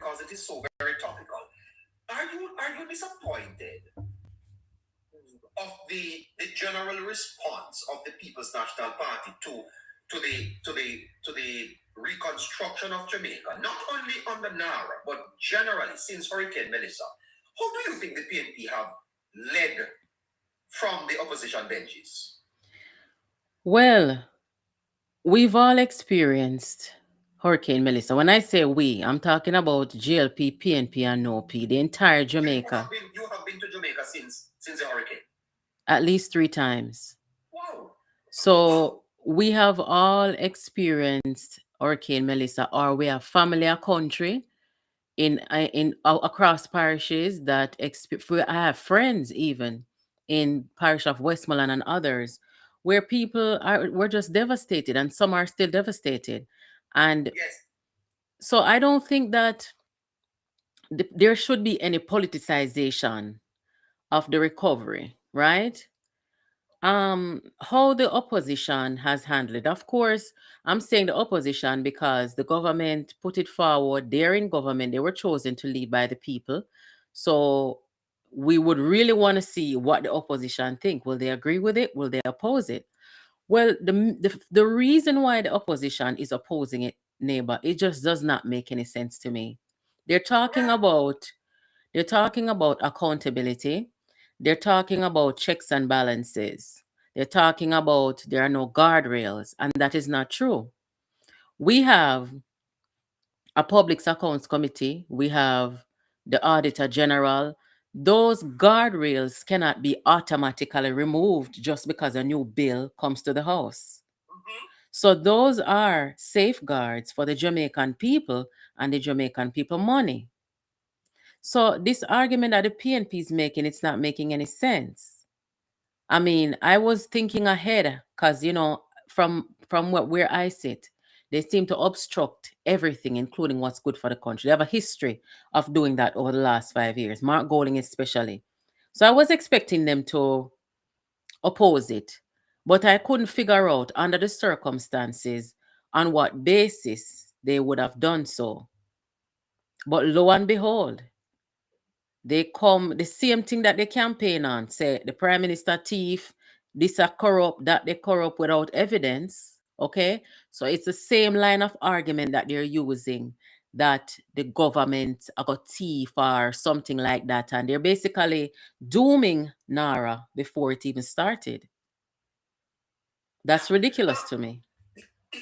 because it is so very topical. Are you disappointed of the general response of the People's National Party to the reconstruction of Jamaica, not only under NARA, but generally since Hurricane Melissa? How do you think the PNP have led from the opposition benches? Well, we've all experienced Hurricane Melissa. When I say we, I'm talking about GLP, PNP, and NOP, the entire Jamaica. You have been to Jamaica since the hurricane. At least 3 times. Wow. So we have all experienced Hurricane Melissa, or we have family or country in across parishes that I have friends even in parish of Westmoreland and others where people were just devastated, and some are still devastated. And Yes. so I don't think that there should be any politicization of the recovery, right? How the opposition has handled it. Of course, I'm saying the opposition because the government put it forward. They're in government, they were chosen to lead by the people. So we would really want to see what the opposition think. Will they agree with it? Will they oppose it? Well, the reason why the opposition is opposing it, neighbor, it just does not make any sense to me. They're talking about they're talking about accountability. They're talking about checks and balances. They're talking about there are no guardrails, and that is not true. We have a Public Accounts Committee, we have the Auditor General. Those guardrails cannot be automatically removed just because a new bill comes to the House. So those are safeguards for the Jamaican people and the Jamaican people money. So this argument that the PNP is making, it's not making any sense. I mean, I was thinking ahead because from where I sit, they seem to obstruct everything, including what's good for the country. They have a history of doing that over the last 5 years. Mark Golding especially. So I was expecting them to oppose it, but I couldn't figure out under the circumstances on what basis they would have done so. But lo and behold, they come the same thing that they campaign on, say the prime minister thief, this are corrupt, that they corrupt without evidence. Okay, so it's the same line of argument that they're using, that the government are got thief or something like that, and they're basically dooming Nara before it even started. That's ridiculous to me.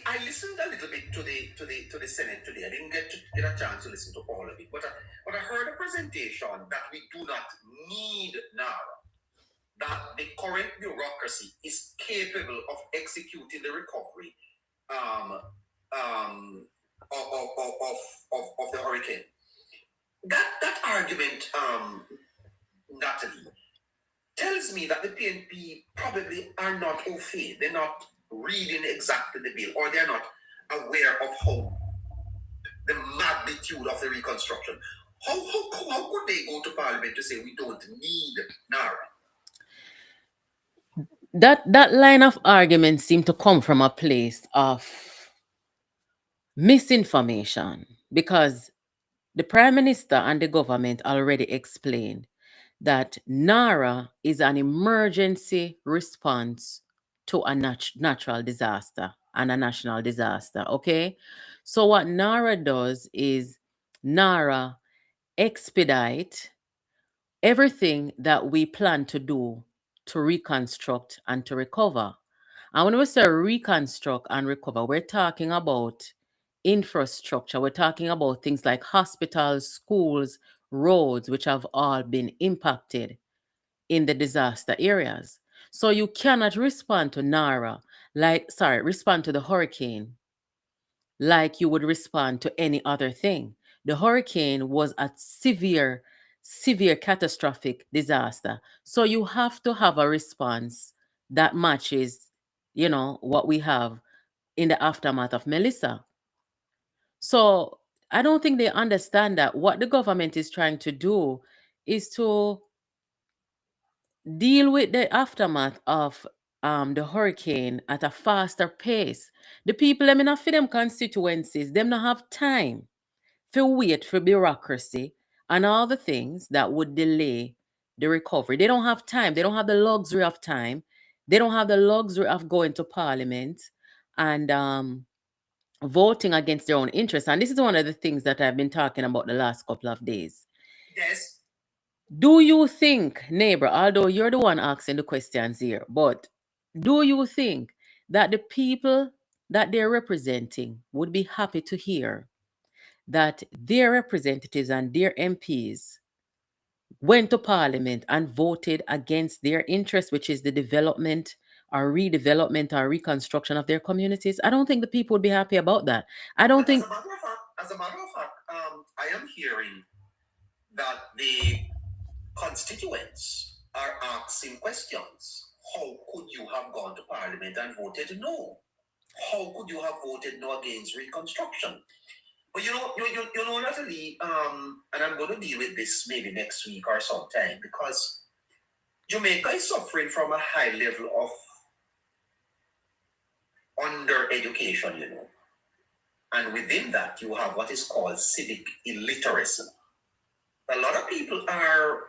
I listened a little bit to the Senate today. I didn't get a chance to listen to all of it, but I heard a presentation that we do not need NARA, that the current bureaucracy is capable of executing the recovery um, of the hurricane. That argument, Natalie, tells me that the PNP probably are not au fait. They're not reading exactly the bill, or they're not aware of how the magnitude of the reconstruction. How could they go to Parliament to say we don't need NARA? That line of argument seemed to come from a place of misinformation, because the prime minister and the government already explained that NARA is an emergency response to a natural disaster and a national disaster. Okay, so what NARA does is NARA expedite everything that we plan to do to reconstruct and to recover. And when we say reconstruct and recover, we're talking about infrastructure. We're talking about things like hospitals, schools, roads, which have all been impacted in the disaster areas. So you cannot respond to respond to the hurricane like you would respond to any other thing. The hurricane was a severe catastrophic disaster. So you have to have a response that matches, what we have in the aftermath of Melissa. So I don't think they understand that what the government is trying to do is to deal with the aftermath of the hurricane at a faster pace. The people, them in a for them constituencies, them not have time for wait for bureaucracy and all the things that would delay the recovery. They don't have time. They don't have the luxury of time. They don't have the luxury of going to parliament and voting against their own interests. And this is one of the things that I've been talking about the last couple of days. Yes. Do you think, neighbor, although you're the one asking the questions here, but do you think that the people that they're representing would be happy to hear that their representatives and their MPs went to parliament and voted against their interest, which is the development or redevelopment or reconstruction of their communities? I don't think the people would be happy about that. I don't And think. as a matter of fact, I am hearing that the constituents are asking questions. How could you have gone to parliament and voted no? How could you have voted no against reconstruction? But you know, Natalie, and I'm going to deal with this maybe next week or sometime because Jamaica is suffering from a high level of under education, and within that you have what is called civic illiteracy. A lot of people are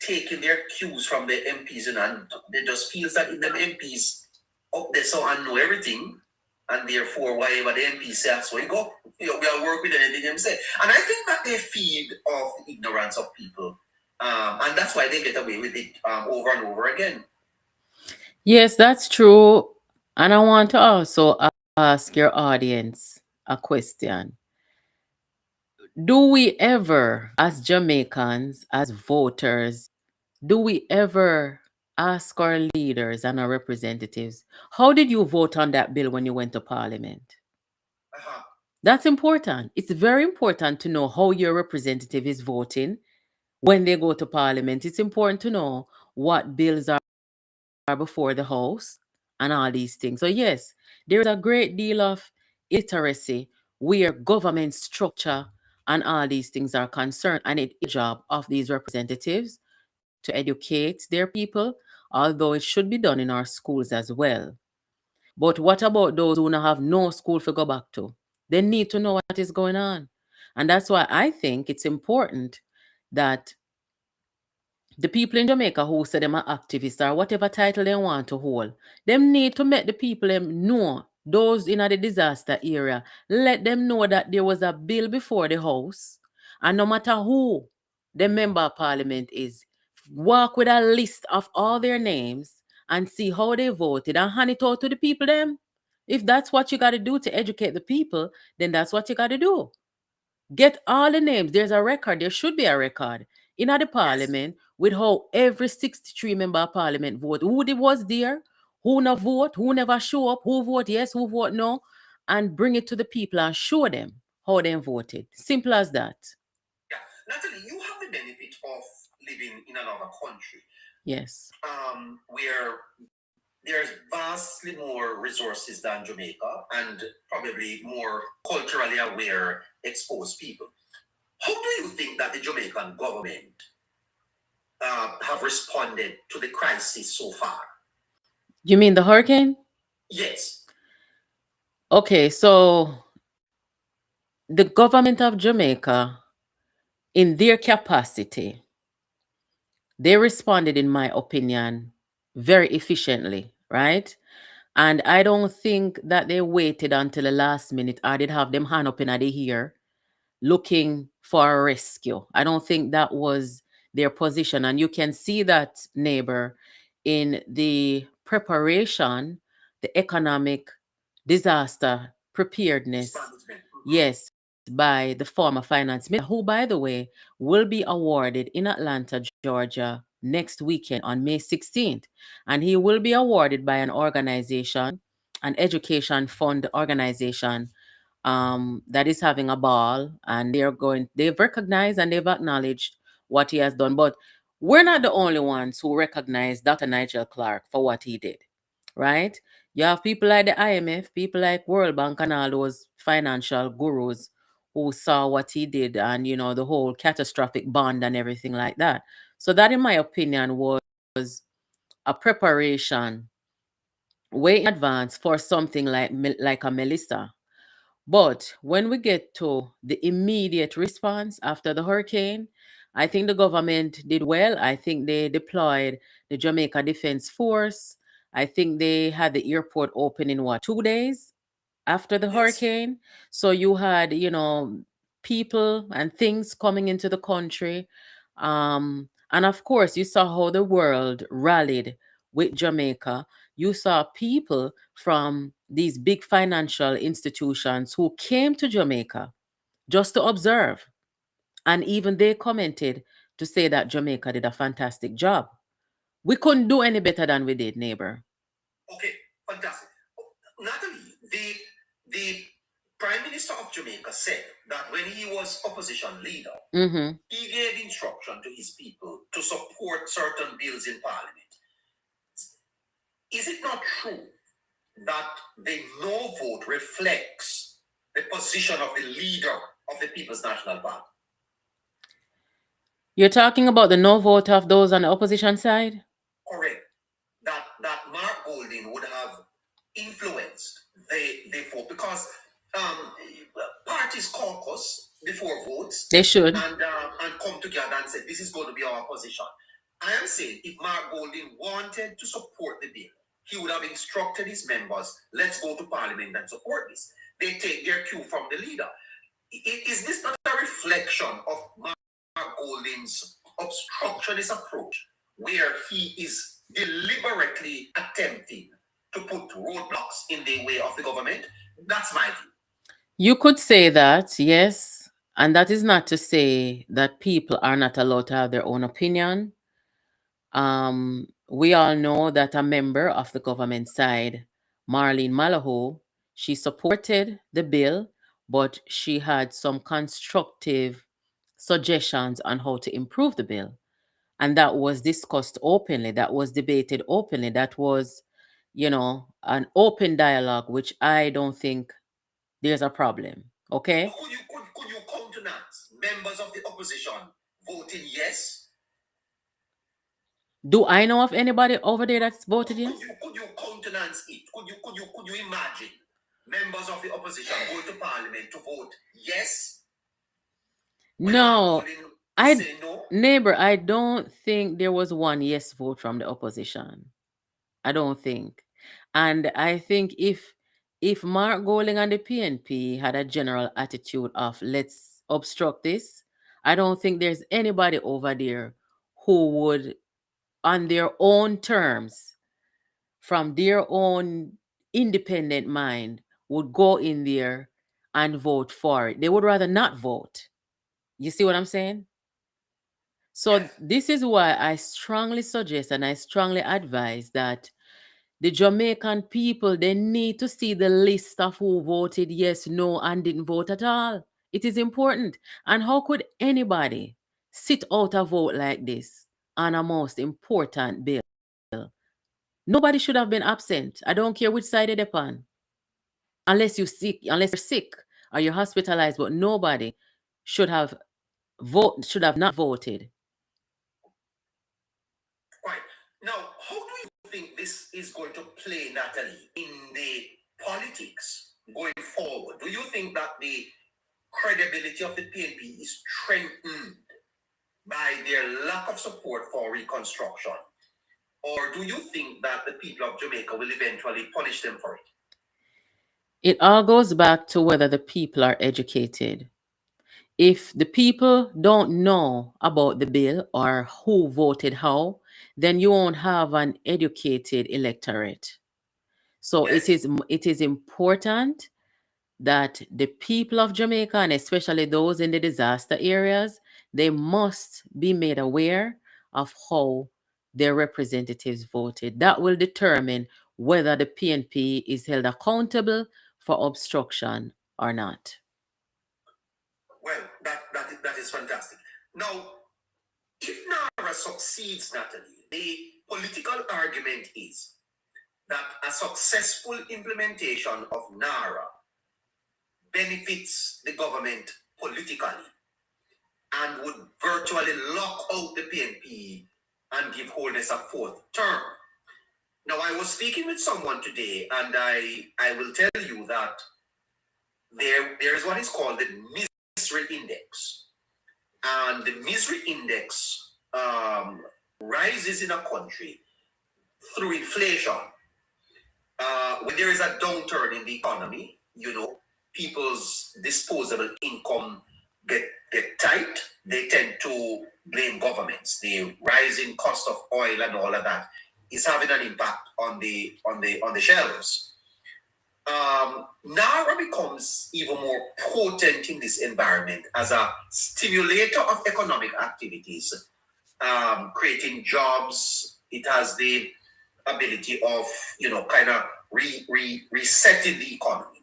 taking their cues from the MPs and they just feels that if them MPs up there so and know everything, and therefore whatever the MPs say, so we go. We'll work with anything them say. And I think that they feed off the ignorance of people. And that's why they get away with it over and over again. Yes, that's true. And I want to also ask your audience a question. Do we ever, as Jamaicans, as voters, do we ever ask our leaders and our representatives, how did you vote on that bill when you went to parliament? Uh-huh. That's important. It's very important to know how your representative is voting when they go to parliament. It's important to know what bills are before the house and all these things. So, yes, there is a great deal of illiteracy where government structure and all these things are concerned. And it is the job of these representatives to educate their people, although it should be done in our schools as well. But what about those who now have no school to go back to? They need to know what is going on. And that's why I think it's important that the people in Jamaica who say them are activists or whatever title they want to hold, them need to make the people them know, those in the disaster area, let them know that there was a bill before the house, and no matter who the member of parliament is, walk with a list of all their names and see how they voted and hand it out to the people them. If that's what you got to do to educate the people, then that's what you got to do. Get all the names. There's a record. There should be a record in the Yes. parliament with how every 63 member of parliament vote. Who they was there, who no vote, who never show up, who vote yes, who vote no, and bring it to the people and show them how they voted. Simple as that. Yeah. Natalie, you have the benefit of living in another country. Yes. Where there's vastly more resources than Jamaica and probably more culturally aware, exposed people. How do you think that the Jamaican government have responded to the crisis so far? You mean the hurricane? Yes. Okay, so the government of Jamaica, in their capacity, they responded, in my opinion, very efficiently, right? And I don't think that they waited until the last minute or did have them hand up in the ear looking for a rescue. I don't think that was their position. And you can see that, neighbor, in the preparation, the economic disaster preparedness, yes, by the former finance minister, who, by the way, will be awarded in Atlanta, Georgia next weekend on May 16th. And he will be awarded by an organization, an education fund organization that is having a ball, and they've recognized and they've acknowledged what he has done. But we're not the only ones who recognize Dr. Nigel Clark for what he did, right? You have people like the IMF, people like World Bank, and all those financial gurus who saw what he did and, the whole catastrophic bond and everything like that. So, that, in my opinion, was a preparation way in advance for something like a Melissa, But when we get to the immediate response after the hurricane, I think the government did well. I think they deployed the Jamaica Defense Force. I think they had the airport open in what, 2 days after the Yes. hurricane? So you had, people and things coming into the country. And of course, you saw how the world rallied with Jamaica. You saw people from these big financial institutions who came to Jamaica just to observe. And even they commented to say that Jamaica did a fantastic job. We couldn't do any better than we did, neighbor. Okay, fantastic. Natalie, the Prime Minister of Jamaica said that when he was opposition leader, Mm-hmm. he gave instruction to his people to support certain bills in Parliament. Is it not true that the no vote reflects the position of the leader of the People's National Party? You're talking about the no vote of those on the opposition side? Correct. That Mark Golding would have influenced the vote because um, parties caucus before votes They should. and come together and say this is going to be our position. I am saying if Mark Golding wanted to support the bill, he would have instructed his members, let's go to Parliament and support this. They take their cue from the leader. Is this not a reflection of Mark Golding's obstructionist approach, where he is deliberately attempting to put roadblocks in the way of the government? That's my view. You could say that, yes. And that is not to say that people are not allowed to have their own opinion. We all know that a member of the government side, Marlene Malaho, she supported the bill, but she had some constructive suggestions on how to improve the bill. And that was discussed openly, that was debated openly, that was, an open dialogue, which I don't think there's a problem. Okay? Could you countenance members of the opposition voting yes? Do I know of anybody over there that's voted yes? Could you countenance it? Could you imagine members of the opposition going to Parliament to vote yes? When Mark No. Golding I say no? Neighbor, I don't think there was one yes vote from the opposition. I don't think. And I think if Mark Golding and the PNP had a general attitude of let's obstruct this, I don't think there's anybody over there who would, on their own terms, from their own independent mind, would go in there and vote for it. They would rather not vote. You see what I'm saying? So Yes. this is why I strongly suggest and I strongly advise that the Jamaican people, they need to see the list of who voted yes, no, and didn't vote at all. It is important. And how could anybody sit out a vote like this on a most important bill? Nobody should have been absent. I don't care which side they're on. Unless you're sick or you're hospitalized, but nobody should have not voted. Right. Now, how do you think this is going to play, Natalie, in the politics going forward? Do you think that the credibility of the PNP is strengthened by their lack of support for reconstruction? Or do you think that the people of Jamaica will eventually punish them for it? It all goes back to whether the people are educated. If the people don't know about the bill or who voted how, then you won't have an educated electorate. So it Yes? is it is important that the people of Jamaica, and especially those in the disaster areas, they must be made aware of how their representatives voted. That will determine whether the PNP is held accountable for obstruction or not. Well, that is fantastic. Now, if NARA succeeds, Natalie, the political argument is that a successful implementation of NARA benefits the government politically and would virtually lock out the PNP and give Wholeness a fourth term. Now, I was speaking with someone today, and I will tell you that there is what is called the misery index, and the misery index rises in a country through inflation. When there is a downturn in the economy, people's disposable income get tight. They tend to blame governments. The rising cost of oil and all of that is having an impact on the shelves. Naira becomes even more potent in this environment as a stimulator of economic activities, creating jobs. It has the ability of, kind of resetting the economy.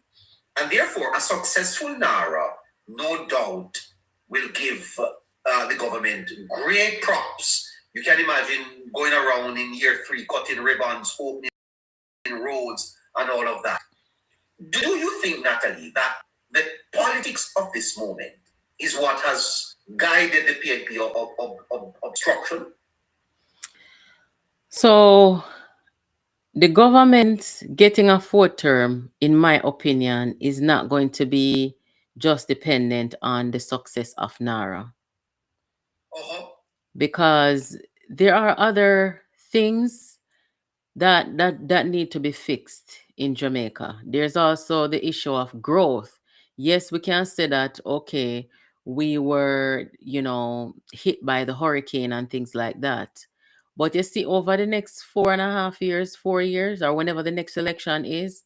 And therefore, a successful Naira, no doubt, will give the government great props. You can imagine going around in year 3, cutting ribbons, opening roads, and all of that. Do you think, Natalie, that the politics of this moment is what has guided the PNP of obstruction? So the government getting a fourth term, in my opinion, is not going to be just dependent on the success of Nara, Uh-huh. because there are other things that need to be fixed in Jamaica. There's also the issue of growth. Yes, we can say that, okay, we were, hit by the hurricane and things like that. But you see, over the next 4.5 years, 4 years, or whenever the next election is,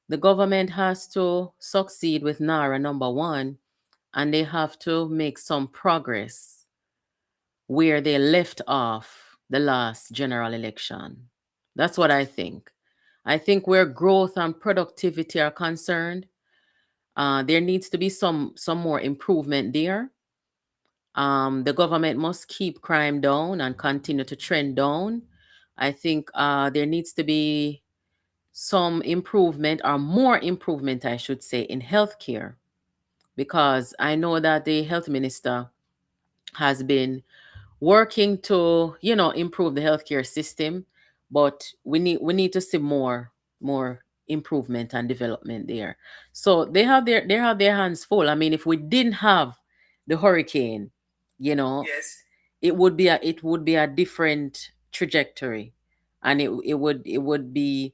the government has to succeed with NARA, number one, and they have to make some progress where they left off the last general election. That's what I think. I think where growth and productivity are concerned, there needs to be some more improvement there. The government must keep crime down and continue to trend down. I think there needs to be some improvement, or more improvement, I should say, in healthcare, because I know that the health minister has been working to, improve the healthcare system, but we need to see more improvement and development there. So they have their hands full. I mean, if we didn't have the hurricane, Yes. it would be a different trajectory, and it would be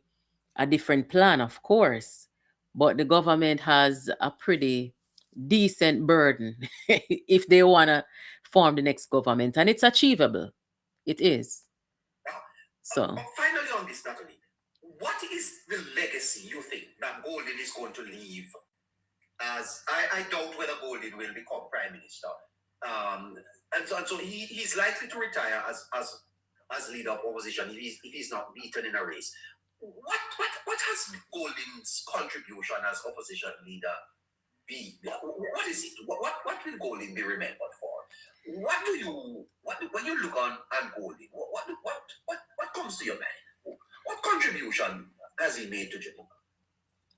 a different plan, of course. But the government has a pretty decent burden if they want to form the next government, and it's achievable. It is. So, But finally, on this, Natalie, what is the legacy you think that Golden is going to leave? As I doubt whether Golden will become prime minister, and so he's likely to retire as leader of opposition if he's not beaten in a race. What has Golden's contribution as opposition leader be? What is it? What will Golden be remembered for? When you look on Golden, what comes to your mind? What contribution has he made to Jamaica?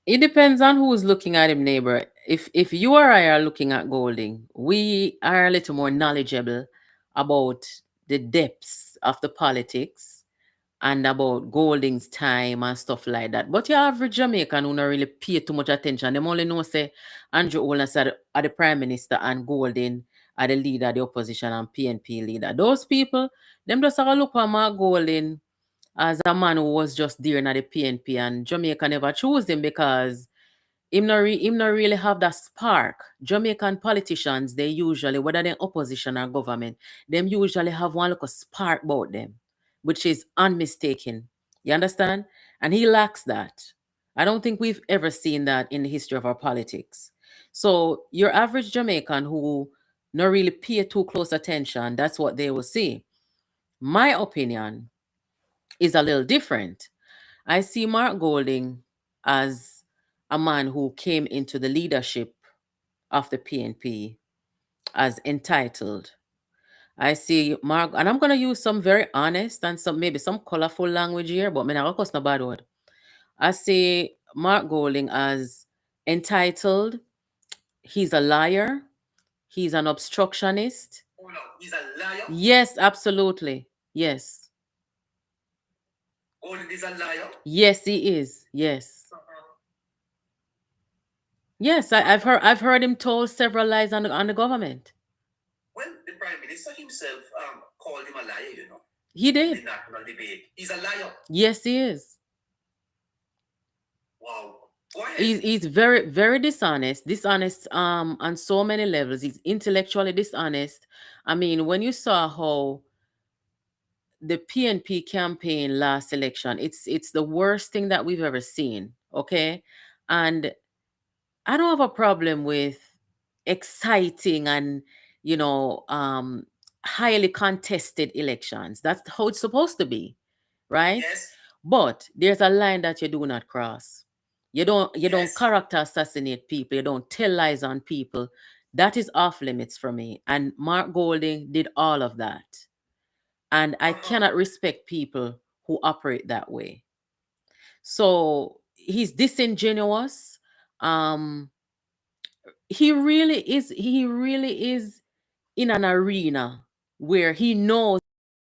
it depends on who's looking at him, neighbor. If you or I are looking at Golding, we are a little more knowledgeable about the depths of the politics and about Golding's time and stuff like that. But your average Jamaican who not really pay too much attention. Them only know say Andrew Holness are the Prime Minister and Golding are the leader of the opposition and PNP leader. Those people, them just have a look at Mark Golding as a man who was just there in the PNP, and Jamaica never chose him because him not really have that spark. Jamaican politicians, they usually, whether they're opposition or government, them usually have one little spark about them, which is unmistaken. You understand? And he lacks that. I don't think we've ever seen that in the history of our politics. So your average Jamaican who not really pay too close attention, that's what they will see. My opinion is a little different. I see Mark Golding as a man who came into the leadership of the PNP as entitled. I see Mark, and I'm gonna use some very honest and maybe some colorful language here, but me not gonna no bad word. I see Mark Golding as entitled. He's a liar. He's an obstructionist. Oh no, he's a liar. Yes, absolutely. Yes. Golden is a liar. Yes, he is. Yes. Yes, Why? I've heard him told several lies on the government. Well, the Prime Minister himself called him a liar, He in the did. national debate. He's a liar. Yes, he is. Wow. Go ahead. He's very very dishonest on so many levels. He's intellectually dishonest. I mean, when you saw how the PNP campaign last election, it's the worst thing that we've ever seen. Okay, and I don't have a problem with exciting and you know um highly contested elections. That's how it's supposed to be, right? Yes. But there's a line that you do not cross. You don't Yes. character assassinate people. You don't tell lies on people. That is off limits for me. And Mark Golding did all of that. And I Uh-huh. cannot respect people who operate that way. So he's disingenuous. Um, he really is in an arena where he knows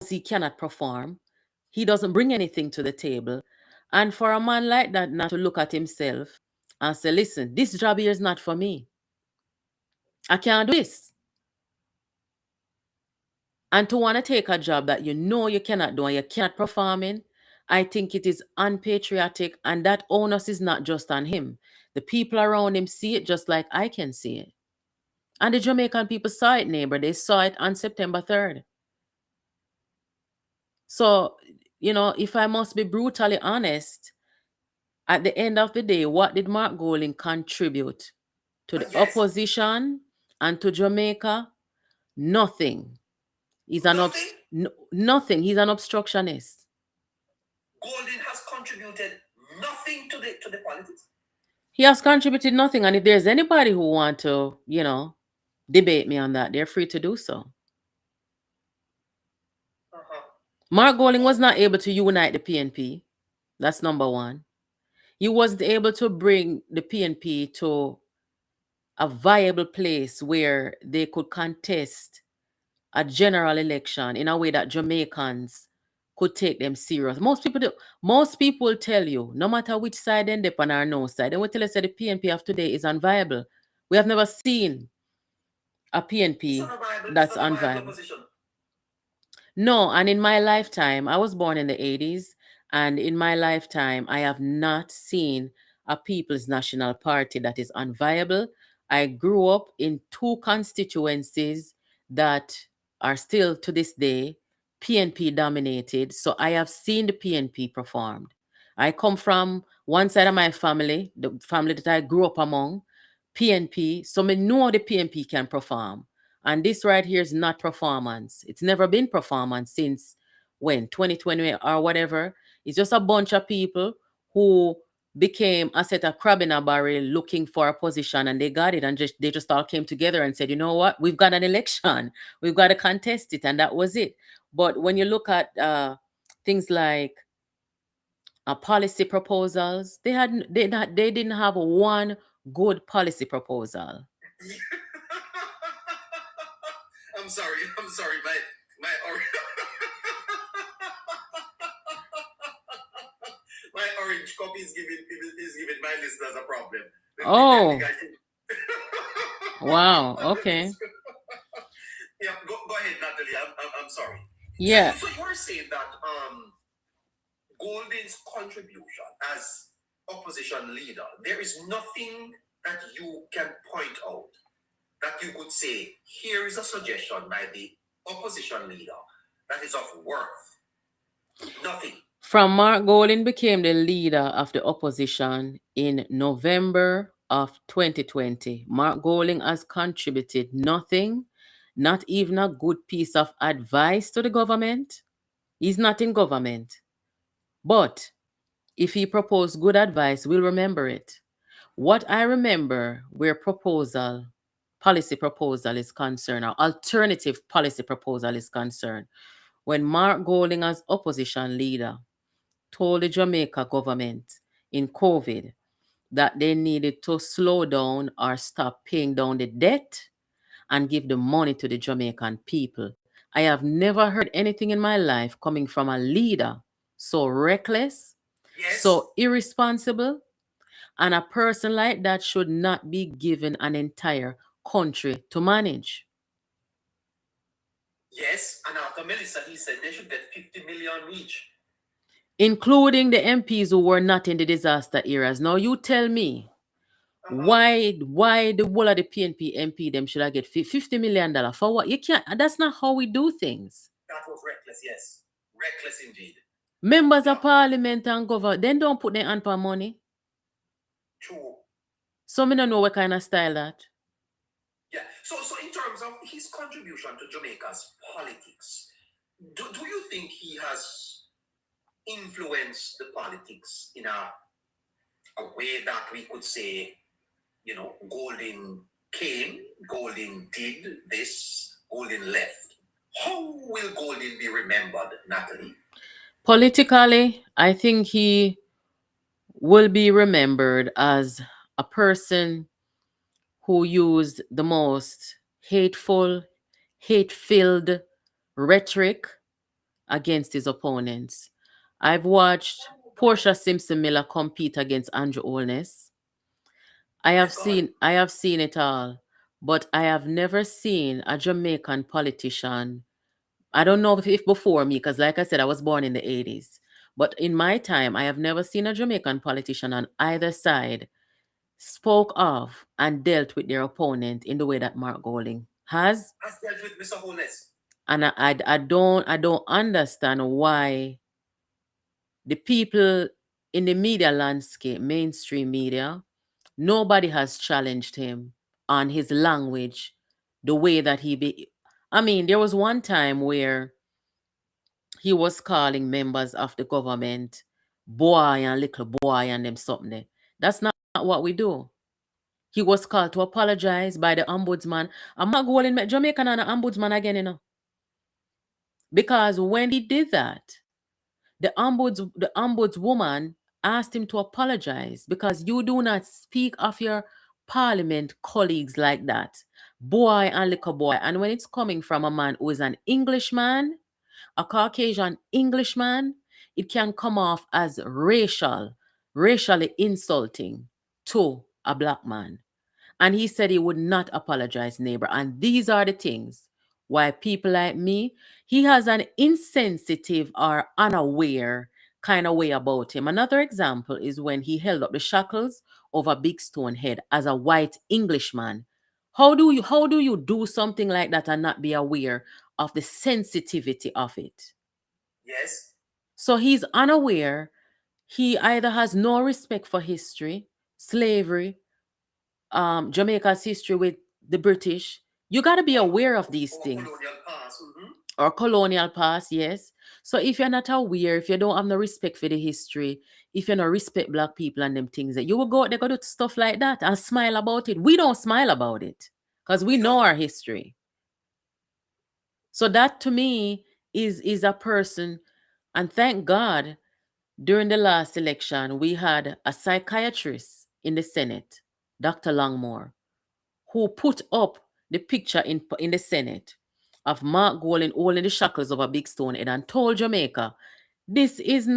he cannot perform. He doesn't bring anything to the table. And for a man like that not to look at himself and say, listen, this job here is not for me. I can't do this. And to want to take a job that you know you cannot do and you cannot perform in, I think it is unpatriotic, and that onus is not just on him. The people around him see it just like I can see it. And the Jamaican people saw it, neighbor. They saw it on September 3rd. So, if I must be brutally honest, at the end of the day, what did Mark Golding contribute to the Yes. opposition and to Jamaica? Nothing. Nothing. Nothing. He's an obstructionist. Golden has contributed nothing to the politics. He has contributed nothing. And if there's anybody who want to, debate me on that, they're free to do so. Uh-huh. Mark Golding was Wow. not able to unite the PNP. That's number one. He wasn't able to bring the PNP to a viable place where they could contest a general election in a way that Jamaicans could take them serious. Most people will tell you, no matter which side they dip on or no side, they will tell us that the PNP of today is unviable. We have never seen a It's PNP not a viable. It's that's not a viable unviable. opposition. No, and in my lifetime, I was born in the 80s, and in my lifetime, I have not seen a People's National Party that is unviable. I grew up in two constituencies that are still to this day PNP dominated, so I have seen the PNP performed. I come from one side of my family, the family that I grew up among, PNP, so I know the PNP can perform. And this right here is not performance. It's never been performance since when 2020 or whatever. It's just a bunch of people who became a set of crab in a barrel looking for a position, and they got it, and they just all came together and said, you know what, we've got an election, we've got to contest it, and that was it. But when you look at things like policy proposals, they didn't have one good policy proposal. I'm sorry. I'm sorry. My my orange copy is giving my listeners a problem. The Oh, guy wow. Okay. yeah, go ahead, Natalie. I'm sorry. So, Yeah. so you're saying that Golden's contribution as opposition leader, there is nothing that you can point out that you could say, here is a suggestion by the opposition leader that is of worth. Nothing. From Mark Golding became the leader of the opposition in November of 2020. Mark Golding has contributed nothing, not even a good piece of advice to the government. He's not in government. But if he proposed good advice, we'll remember it. What I remember where policy proposal is concerned, or alternative policy proposal is concerned, when Mark Golding as opposition leader told the Jamaica government in COVID that they needed to slow down or stop paying down the debt and give the money to the Jamaican people. I have never heard anything in my life coming from a leader so reckless, Yes. so irresponsible, And a person like that should not be given an entire country to manage. Yes, and after Melissa, he said they should get 50 million each. Including the MPs who were not in the disaster areas. Now you tell me Uh-huh. why the whole of the PNP MP them should I get $50 million for what? You can't. That's not how we do things. That was reckless, yes. Reckless indeed. Members of Yeah, parliament and government, then don't put their hand for money. true. So me don't know what kind of style that. Yeah. So in terms of his contribution to Jamaica's politics, do you think he has influenced the politics in a way that we could say, Golding came, Golding did this, Golding left? How will Golding be remembered, Natalie? Politically, I think he will be remembered as a person who used the most hateful, hate filled rhetoric against his opponents. I've watched Portia Simpson Miller compete against Andrew Holness. I My have God. seen I have seen it all, but I have never seen a Jamaican politician. I don't know if before me, because like I said, I was born in the 80s. But in my time, I have never seen a Jamaican politician on either side spoke of and dealt with their opponent in the way that Mark Golding has. Has dealt with Mr. Holness. And I don't understand why the people in the media landscape, mainstream media, nobody has challenged him on his language, the way that he be. I mean, there was one time where he was calling members of the government boy and little boy and them something there. That's not what we do. He was called to apologize by the ombudsman. I'm not going to Jamaica and an ombudsman again, because when he did that, the ombudswoman asked him to apologize because you do not speak of your parliament colleagues like that, boy and little boy. And when it's coming from a man who is an Englishman, a Caucasian Englishman, it can come off as racially insulting to a black man. And he said he would not apologize, neighbor. And these are the things why people like me, he has an insensitive or unaware kind of way about him. Another example is when he held up the shackles of a big stone head as a white Englishman. How do you do something like that and not be aware of the sensitivity of it? Yes. So he's unaware. He either has no respect for history, slavery, Jamaica's history with the British. You got to be aware of these Or things. colonial past. Mm-hmm. Or colonial past, yes. So if you're not aware, if you don't have no respect for the history, if you don't respect black people and them things, that you will go out there go do stuff like that and smile about it. We don't smile about it because we We know don't. our history. So that to me is a person, and thank God during the last election we had a psychiatrist in the Senate, Dr. Longmore, who put up the picture in the Senate of Mark Golding holding the shackles of a big stone head and told Jamaica, this is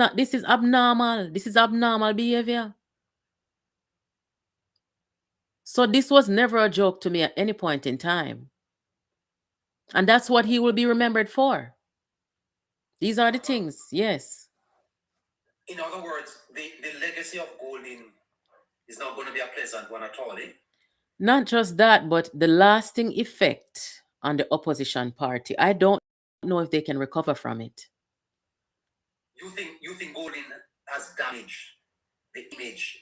abnormal. This is abnormal behavior. So this was never a joke to me at any point in time. And that's what he will be remembered for. These are the things, yes. In other words, the legacy of Golding is not going to be a pleasant one at all, eh? Not just that, but the lasting effect on the opposition party. I don't know if they can recover from it. You think Golding has damaged the image,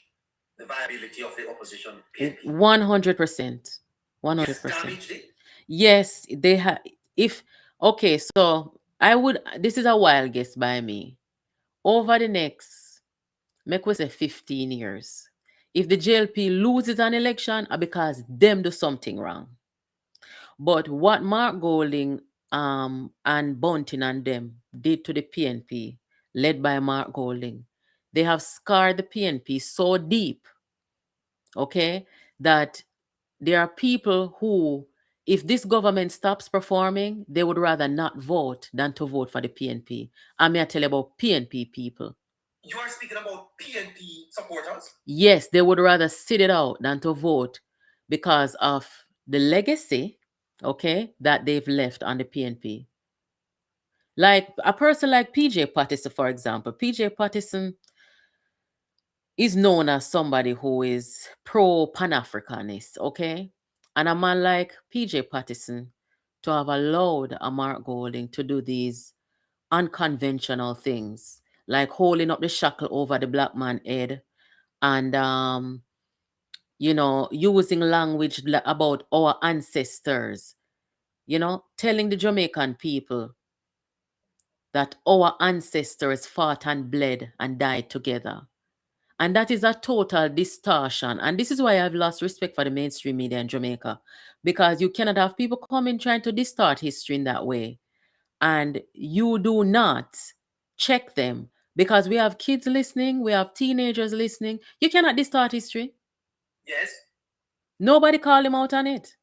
the viability of the opposition PNP? 100%. He has 100%. damaged it. Yes, they have. If, okay, so this is a wild guess by me. Over the next, make we say 15 years, if the JLP loses an election, because them do something wrong. But what Mark Golding and Bunting and them did to the PNP, led by Mark Golding, they have scarred the PNP so deep, okay, that there are people who, if this government stops performing, they would rather not vote than to vote for the PNP. I may tell you about PNP people. You are speaking about PNP supporters? Yes, they would rather sit it out than to vote because of the legacy, okay, that they've left on the PNP. Like a person like PJ Patterson, for example. PJ Patterson is known as somebody who is pro Pan Africanist, okay? And a man like PJ Patterson to have allowed a Mark Golding to do these unconventional things, like holding up the shackle over the black man head and using language about our ancestors, telling the Jamaican people that our ancestors fought and bled and died together. And that is a total distortion. And this is why I've lost respect for the mainstream media in Jamaica. Because you cannot have people coming trying to distort history in that way. And you do not check them. Because we have kids listening, we have teenagers listening. You cannot distort history. Yes. Nobody called him out on it.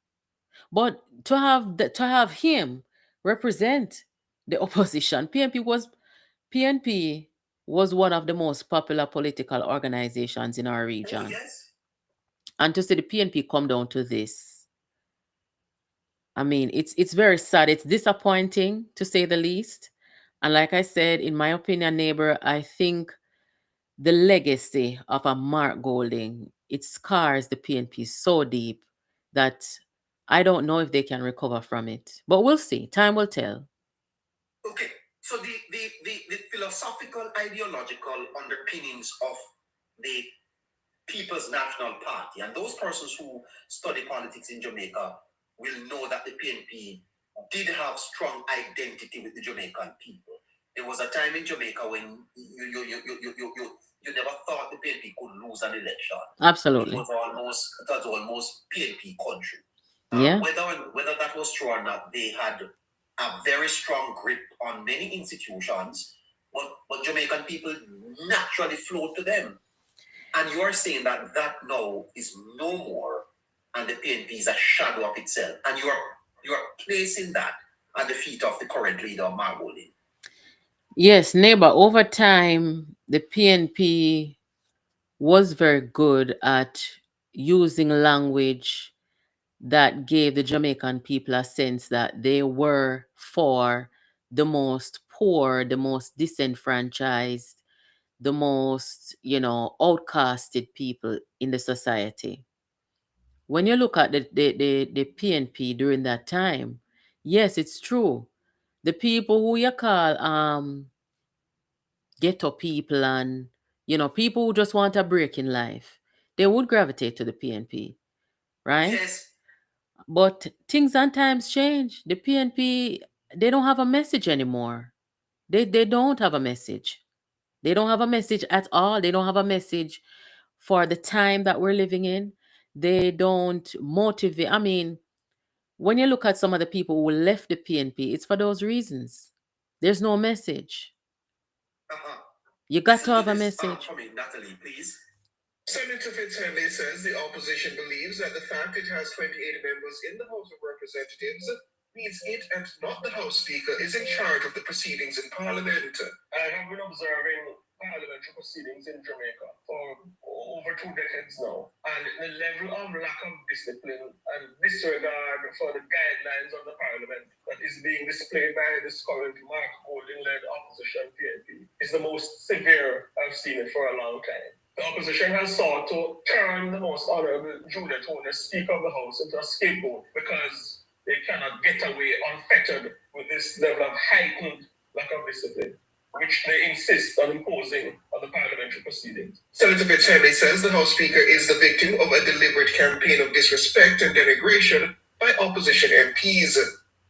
But to have him represent the opposition, PNP was one of the most popular political organizations in our Oh, region. yes. And to see the PNP come down to this, I mean, it's very sad. It's disappointing to say the least. And like I said, in my opinion, neighbor, I think the legacy of a Mark Golding, it scars the PNP so deep that I don't know if they can recover from it. But we'll see. Time will tell. Okay. So the philosophical, ideological underpinnings of the People's National Party, and those persons who study politics in Jamaica will know that the PNP did have strong identity with the Jamaican people. There was a time in Jamaica when you never thought the PNP could lose an election. It Absolutely. was almost PNP country. Yeah. Whether that was true or not, they had a very strong grip on many institutions, but Jamaican people naturally flowed to them. And you are saying that now is no more, and the PNP is a shadow of itself, and you are placing that at the feet of the current leader, Mark Golding. Yes, neighbor, over time, the PNP was very good at using language that gave the Jamaican people a sense that they were for the most poor, the most disenfranchised, the most, outcasted people in the society. When you look at the PNP during that time, yes, it's true. The people who you call ghetto people and people who just want a break in life, they would gravitate to the PNP, right? Yes. But things and times change. The PNP, they don't have a message anymore. They don't have a message. They don't have a message at all. They don't have a message for the time that we're living in. They don't motivate. I mean, when you look at some of the people who left the PNP, it's for those reasons. There's no message. Uh-huh. You got to Listen to have a this message. for me, Natalie, please. Senator Fitzhenley says the opposition believes that the fact it has 28 members in the House of Representatives means it and not the House Speaker is in charge of the proceedings in Parliament. I have been observing parliamentary proceedings in Jamaica for over 2 decades now, and the level of lack of discipline and disregard for the guidelines of the Parliament that is being displayed by this current Mark Golding-led opposition PNP is the most severe I've seen it for a long time. The opposition has sought to turn the most honorable Juliet, who is Speaker of the House, into a scapegoat because they cannot get away unfettered with this level of heightened lack of discipline, which they insist on imposing on the parliamentary proceedings. Senator Fitzhenley says the House Speaker is the victim of a deliberate campaign of disrespect and denigration by opposition MPs.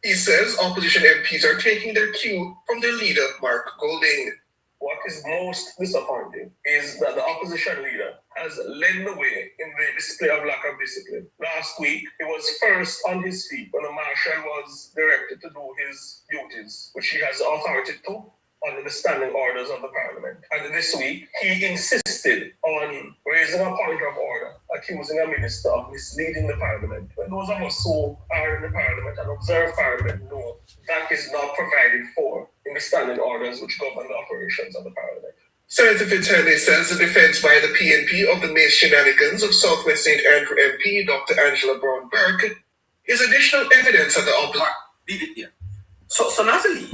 He says opposition MPs are taking their cue from their leader, Mark Golding. What is most disappointing is that the opposition leader has led the way in the display of lack of discipline. Last week, he was first on his feet when the marshal was directed to do his duties, which he has authority to under the standing orders of the parliament. And this week, he insisted on raising a point of order, accusing a minister of misleading the parliament. When those of us who are in the parliament and observe parliament know that is not provided for in the standing orders which govern the operations of the parliament. Senator Fitzgerald says the defense by the PNP of the Mace shenanigans of Southwest St. Andrew MP Dr. Angela Brown Burke is additional evidence of the obligation. Leave it here. So Natalie,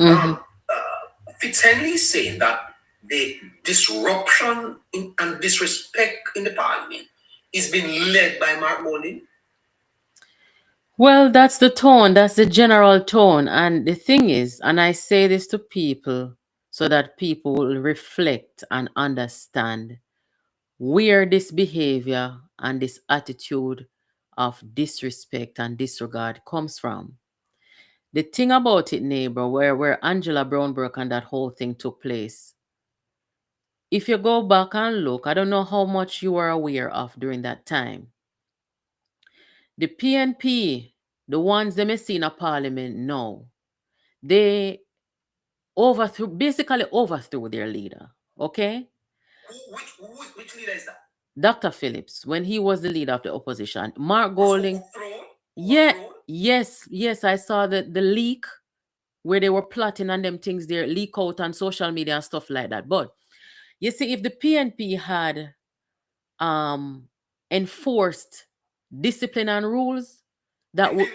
Fitzhenley is saying that the disruption and disrespect in the parliament is being led by Mark Molding. Well, that's the tone, that's the general tone. And the thing is, and I say this to people so that people will reflect and understand where this behavior and this attitude of disrespect and disregard comes from. The thing about it, neighbor, where Angela Brownberg and that whole thing took place, if you go back and look, I don't know how much you were aware of during that time. The PNP, the ones they may see in a parliament now, they basically overthrew their leader. Okay? Which leader is that? Dr. Phillips, when he was the leader of the opposition. Mark Golding. Yeah, yes, I saw the leak where they were plotting and them things there leak out on social media and stuff like that. But you see, if the PNP had um enforced discipline and rules, that would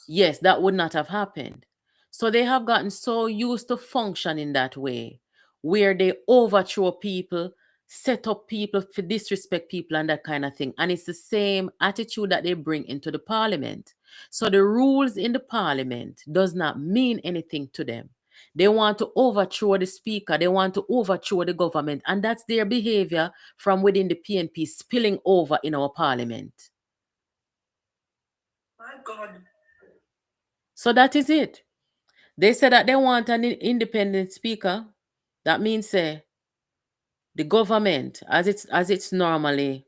yes, that would not have happened. So they have gotten so used to function that way, where they overthrow people, set up people for disrespect people and that kind of thing. And it's the same attitude that they bring into the parliament. So the rules in the parliament does not mean anything to them. They want to overthrow the speaker. They want to overthrow the government. And that's their behavior from within the PNP spilling over in our parliament. My God. So that is it. They say that they want an independent speaker. That means the government, as it normally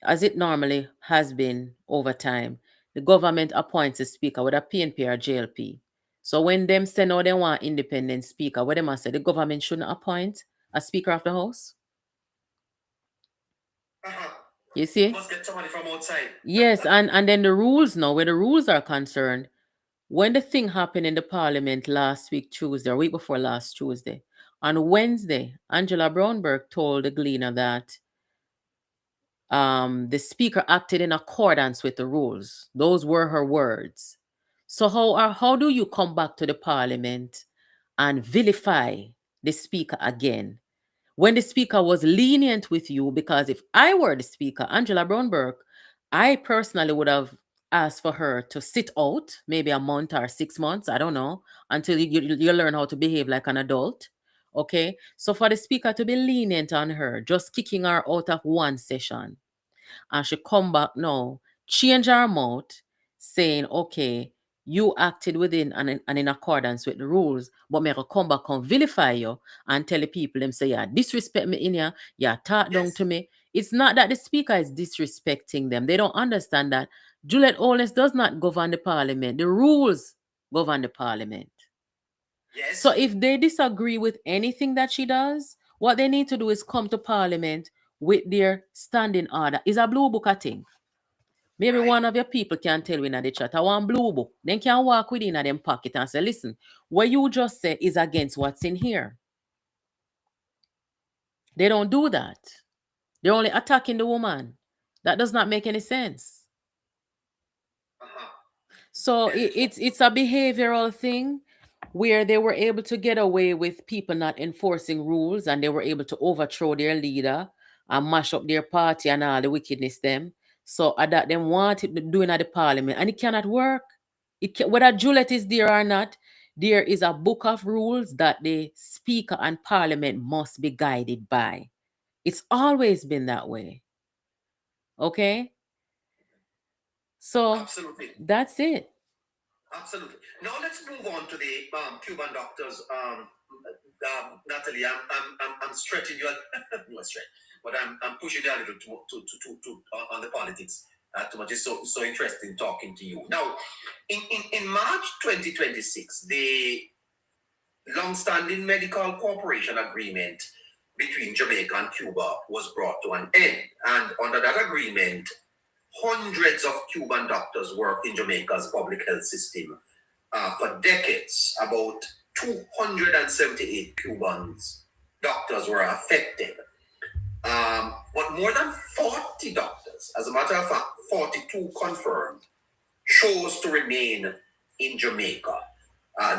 has been over time, the government appoints a speaker, whether PNP or JLP. So when them say no, they want independent speaker, what they must say, the government shouldn't appoint a speaker of the house. You see? You must get somebody from outside. Yes, and then the rules now, where the rules are concerned, when the thing happened in the parliament last week, Tuesday, or week before last Tuesday, on Wednesday, Angela Brownberg told the Gleaner that the speaker acted in accordance with the rules. Those were her words. So how do you come back to the parliament and vilify the speaker again when the speaker was lenient with you? Because if I were the speaker, Angela Brownberg, I personally would have asked for her to sit out maybe a month or 6 months, I don't know, until you learn how to behave like an adult. Okay, so for the speaker to be lenient on her, just kicking her out of one session, and she come back now, change her mouth, saying, okay, you acted within and in accordance with the rules, but me come back and vilify you and tell the people them say, yeah, disrespect me in here, yeah, talk down to me. It's not that the speaker is disrespecting them. They don't understand that Juliet Holness does not govern the parliament. The rules govern the parliament. Yes. So if they disagree with anything that she does, what they need to do is come to parliament with their standing order. Is a blue book a thing? Maybe one of your people can tell you in the chat, I want blue book. Then can walk within them pocket and say, listen, what you just said is against what's in here. They don't do that. They're only attacking the woman. That does not make any sense. So it's a behavioral thing where they were able to get away with people not enforcing rules, and they were able to overthrow their leader and mash up their party and all the wickedness them. So that them wanted doing at the parliament, and it cannot work. Whether Juliet is there or not, there is a book of rules that the speaker and parliament must be guided by. It's always been that way. Okay? So absolutely, that's it. Absolutely. Now let's move on to the Cuban doctors. Natalie, I'm stretching you. Not stretch, but I'm pushing you a little to on the politics. Too much. It's so interesting talking to you. Now, in March 2026, the long-standing medical cooperation agreement between Jamaica and Cuba was brought to an end, and under that agreement, hundreds of Cuban doctors worked in Jamaica's public health system for decades. About 278 Cubans doctors were affected. But more than 40 doctors, as a matter of fact, 42 confirmed, chose to remain in Jamaica.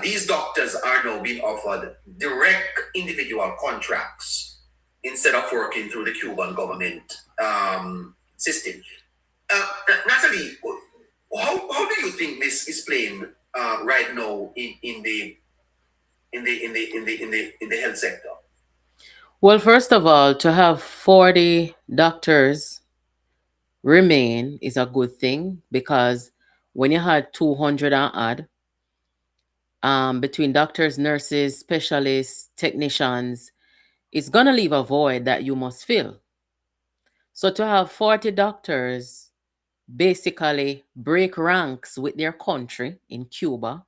These doctors are now being offered direct individual contracts instead of working through the Cuban government system. Natalie, how do you think this is playing right now in the health sector? Well, first of all, to have 40 doctors remain is a good thing because when you had 200 and odd, between doctors, nurses, specialists, technicians, it's going to leave a void that you must fill. So to have 40 doctors basically break ranks with their country in Cuba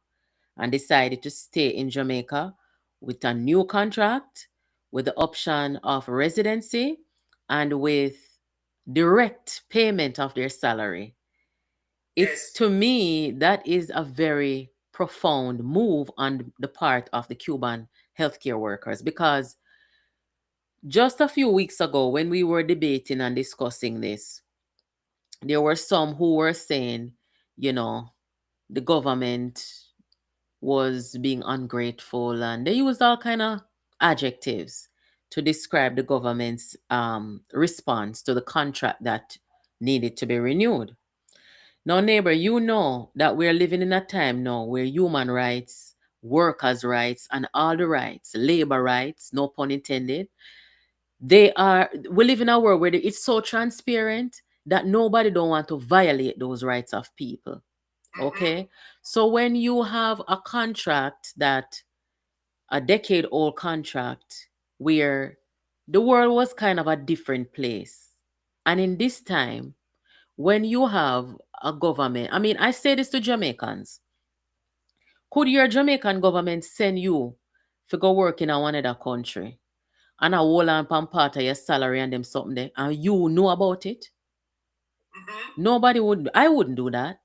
and decided to stay in Jamaica with a new contract, with the option of residency, and with direct payment of their salary. Yes. To me, that is a very profound move on the part of the Cuban healthcare workers because just a few weeks ago, when we were debating and discussing this, there were some who were saying, you know, the government was being ungrateful, and they used all kind of adjectives to describe the government's response to the contract that needed to be renewed. Now, neighbor, you know that we're living in a time now where human rights, workers' rights, and all the rights, labor rights, no pun intended, we live in a world where it's so transparent that nobody don't want to violate those rights of people. Okay? So when you have a contract that a decade old contract where the world was kind of a different place. And in this time, when you have a government, I mean, I say this to Jamaicans. Could your Jamaican government send you to go work in one other country and a whole and pan part of your salary and them something there and you know about it? Nobody would. I wouldn't do that.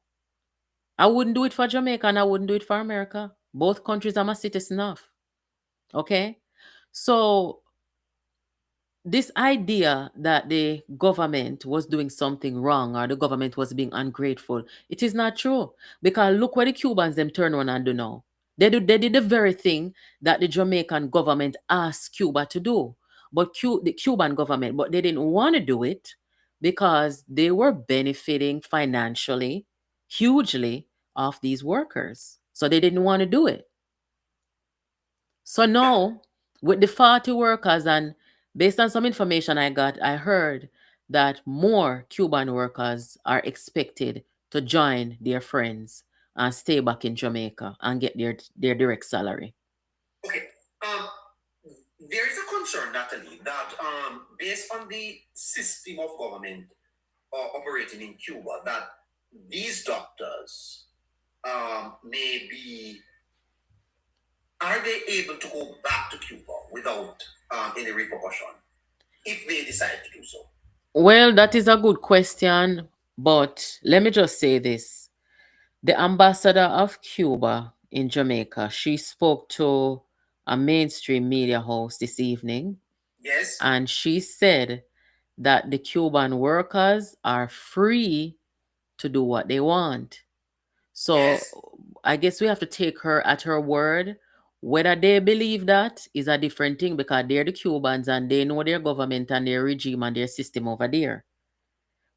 I wouldn't do it for Jamaica and I wouldn't do it for America. Both countries I'm a citizen of. Okay? So this idea that the government was doing something wrong or the government was being ungrateful, it is not true. Because look what the Cubans them turn around and do now. They did the very thing that the Jamaican government asked Cuba to do. But the Cuban government, but they didn't want to do it because they were benefiting financially, hugely, off these workers. So they didn't want to do it. So now, with the 40 workers, and based on some information I got, I heard that more Cuban workers are expected to join their friends and stay back in Jamaica and get their direct salary. Okay. Um, there is a concern, Natalie, that based on the system of government operating in Cuba, that these doctors may be, are they able to go back to Cuba without any repercussion if they decide to do so? Well, that is a good question, but let me just say this. The ambassador of Cuba in Jamaica, she spoke to a mainstream media host this evening. Yes. And she said that the Cuban workers are free to do what they want. So Yes. I guess we have to take her at her word. Whether they believe that is a different thing because they're the Cubans and they know their government and their regime and their system over there.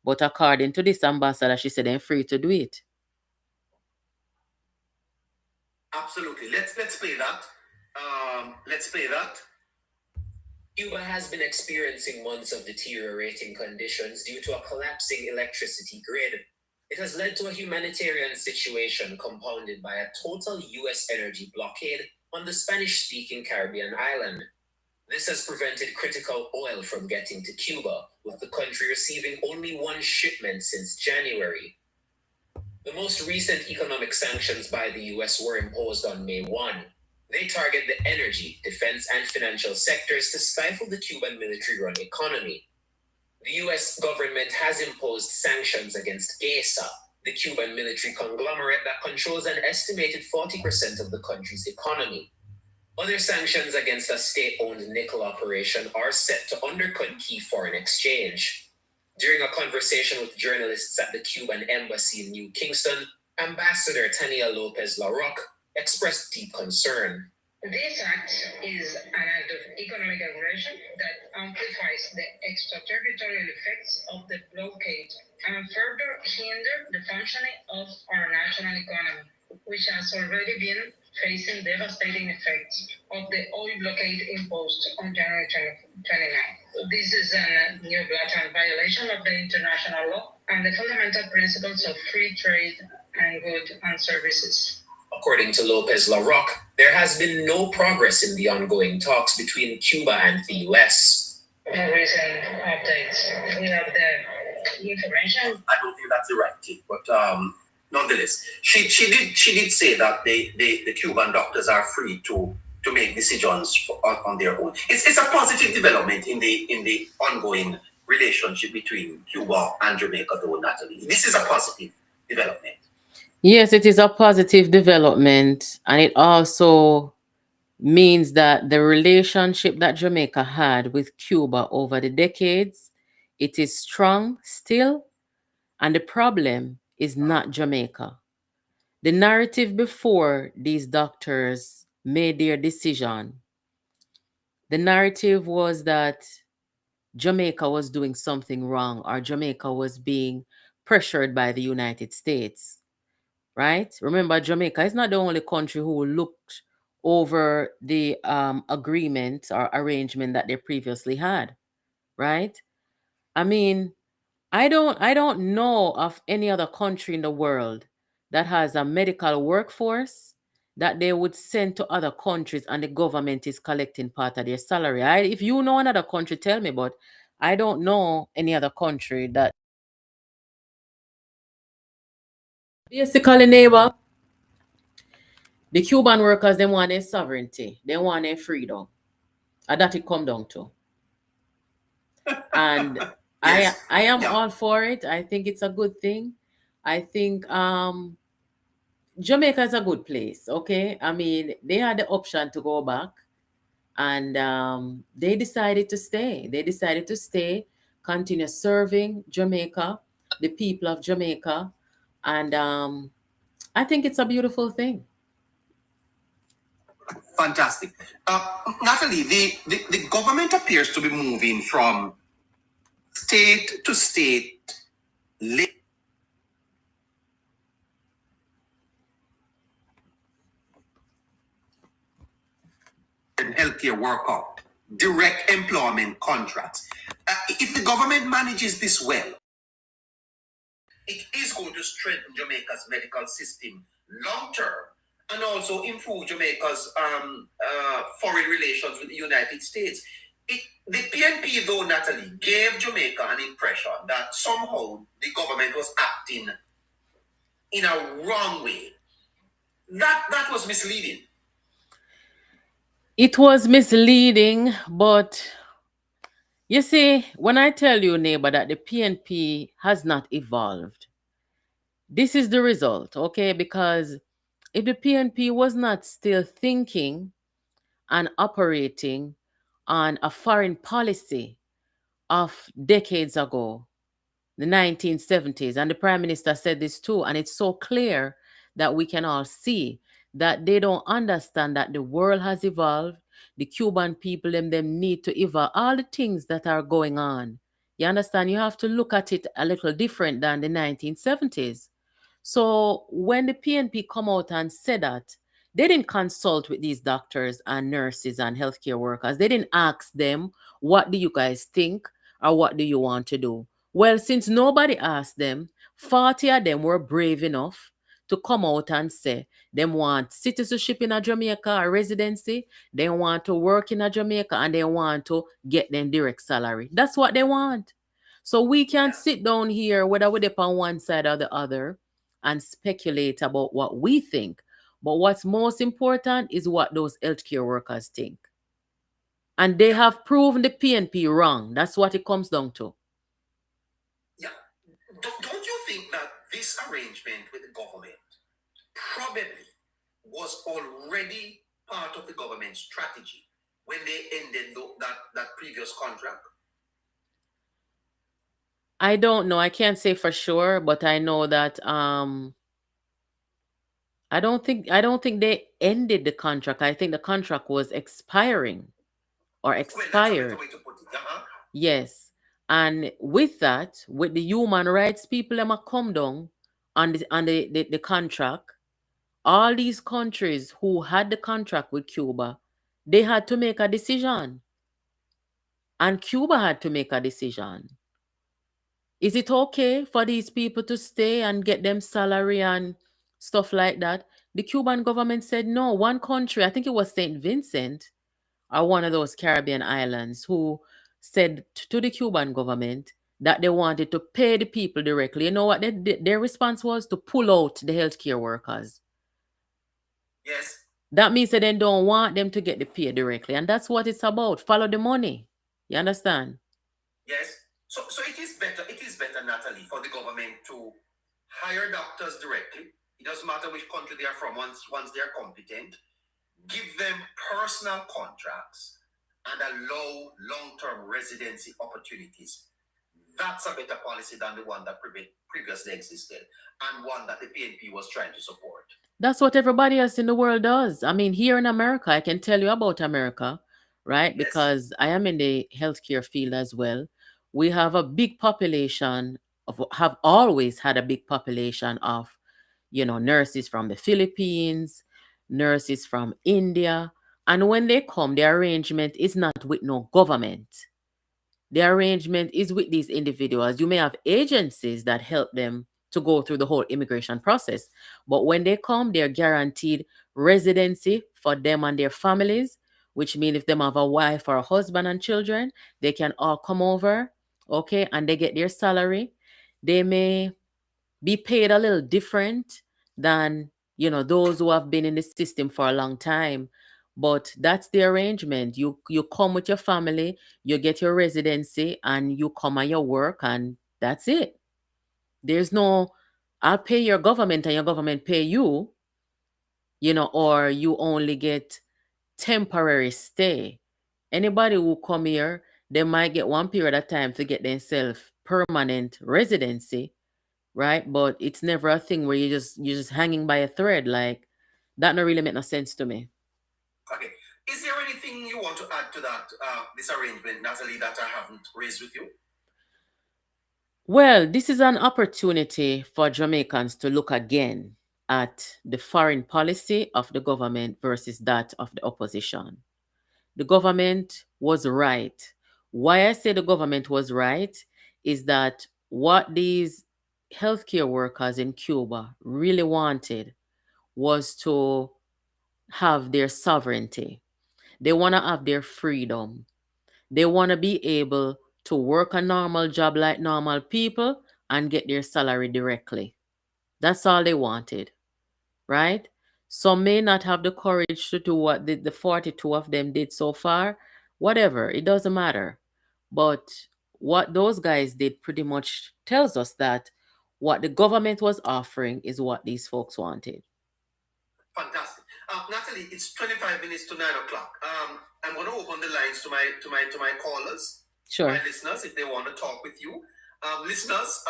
But according to this ambassador, she said they're free to do it. Absolutely. Let's play that. Let's play that. Cuba has been experiencing months of deteriorating conditions due to a collapsing electricity grid. It has led to a humanitarian situation compounded by a total U.S. energy blockade on the Spanish-speaking Caribbean island. This has prevented critical oil from getting to Cuba, with the country receiving only one shipment since January. The most recent economic sanctions by the US were imposed on May 1. They target the energy, defense, and financial sectors to stifle the Cuban military-run economy. The US government has imposed sanctions against GESA, the Cuban military conglomerate that controls an estimated 40% of the country's economy. Other sanctions against a state-owned nickel operation are set to undercut key foreign exchange. During a conversation with journalists at the Cuban embassy in New Kingston, Ambassador Tania Lopez LaRocque expressed deep concern. This act is an act of economic aggression that amplifies the extraterritorial effects of the blockade and further hinder the functioning of our national economy, which has already been facing devastating effects of the oil blockade imposed on January 29. This is a new blatant violation of the international law and the fundamental principles of free trade and goods and services. According to Lopez LaRocque, there has been no progress in the ongoing talks between Cuba and the US. No recent updates. We have the information. I don't think that's the right thing, but nonetheless, she did say that the Cuban doctors are free to make decisions on their own. It's a positive development in the ongoing relationship between Cuba and Jamaica, though, Natalie. This is a positive development. Yes, it is a positive development, and it also means that the relationship that Jamaica had with Cuba over the decades, it is strong still, and the problem is not Jamaica. The narrative before these doctors made their decision, the narrative was that Jamaica was doing something wrong or Jamaica was being pressured by the United States, right? Remember, Jamaica is not the only country who looked over the agreement or arrangement that they previously had, right? I mean, I don't know of any other country in the world that has a medical workforce that they would send to other countries and the government is collecting part of their salary. If you know another country, tell me, but I don't know any other country that basically neighbor. The Cuban workers, they want their sovereignty. They want their freedom. And that it come down to. And Yes. I am Yeah. all for it. I think it's a good thing. I think Jamaica is a good place, okay? I mean, they had the option to go back and they decided to stay. They decided to stay, continue serving Jamaica, the people of Jamaica. And I think it's a beautiful thing. Fantastic. Natalie, the government appears to be moving from state to state healthcare worker direct employment contracts. If the government manages this well, it is going to strengthen Jamaica's medical system long term and also improve Jamaica's foreign relations with the United States. The PNP, though, Natalie, gave Jamaica an impression that somehow the government was acting in a wrong way. That was misleading. It was misleading, but you see, when I tell you, neighbor, that the PNP has not evolved, this is the result, okay? Because if the PNP was not still thinking and operating on a foreign policy of decades ago, the 1970s, and the Prime Minister said this too, and it's so clear that we can all see that they don't understand that the world has evolved. The Cuban people, them need to evolve. All the things that are going on. You understand? You have to look at it a little different than the 1970s. So when the PNP come out and said that, they didn't consult with these doctors and nurses and healthcare workers. They didn't ask them, what do you guys think or what do you want to do? Well, since nobody asked them, 40 of them were brave enough to come out and say them want citizenship in a Jamaica or residency, they want to work in a Jamaica, and they want to get them direct salary. That's what they want. So we can't sit down here, whether we're on one side or the other, and speculate about what we think. But what's most important is what those healthcare workers think. And they have proven the PNP wrong. That's what it comes down to. Yeah. Don't you think that this arrangement with the government probably was already part of the government strategy when they ended that previous contract? I don't know. I can't say for sure, but I know that I don't think they ended the contract. I think the contract was expiring or Well, that's a better expired. way to put it. Uh-huh. Yes. And with that, with the human rights people them a come down on the contract, all these countries who had the contract with Cuba, they had to make a decision. And Cuba had to make a decision. Is it okay for these people to stay and get them salary and stuff like that? The Cuban government said no. One country, I think it was St. Vincent or one of those Caribbean islands, who said to the Cuban government that they wanted to pay the people directly. You know what their response was? To pull out the healthcare workers. Yes. That means that they don't want them to get the pay directly. And that's what it's about. Follow the money. You understand? Yes. So it is better, Natalie, for the government to hire doctors directly. It doesn't matter which country they are from, once they are competent, give them personal contracts and allow long-term residency opportunities. That's a better policy than the one that previously existed and one that the PNP was trying to support. That's what everybody else in the world does. I mean, here in America, I can tell you about America, right? Yes. Because I am in the healthcare field as well. We have a big population have always had a big population of, nurses from the Philippines, nurses from India. And when they come, the arrangement is not with no government. The arrangement is with these individuals. You may have agencies that help them to go through the whole immigration process. But when they come, they're guaranteed residency for them and their families, which means if they have a wife or a husband and children, they can all come over, okay, and they get their salary. They may be paid a little different than, those who have been in the system for a long time. But that's the arrangement. You come with your family, you get your residency, and you come and you work, and that's it. There's no, I'll pay your government and your government pay you, or you only get temporary stay. Anybody who come here, they might get one period of time to get themselves permanent residency, right? But it's never a thing where you're just hanging by a thread. Like, that don't really make no sense to me. Okay. Is there anything you want to add to that, this arrangement, Natalie, that I haven't raised with you? Well, this is an opportunity for Jamaicans to look again at the foreign policy of the government versus that of the opposition. The government was right. Why I say the government was right is that what these healthcare workers in Cuba really wanted was to have their sovereignty. They want to have their freedom. They want to be able to work a normal job like normal people and get their salary directly. That's all they wanted, right? Some may not have the courage to do what the 42 of them did so far. Whatever, it doesn't matter. But what those guys did pretty much tells us that what the government was offering is what these folks wanted. Fantastic. Natalie, it's 25 minutes to 9 o'clock. I'm going to open the lines to my callers, Sure. my listeners, if they want to talk with you. Listeners,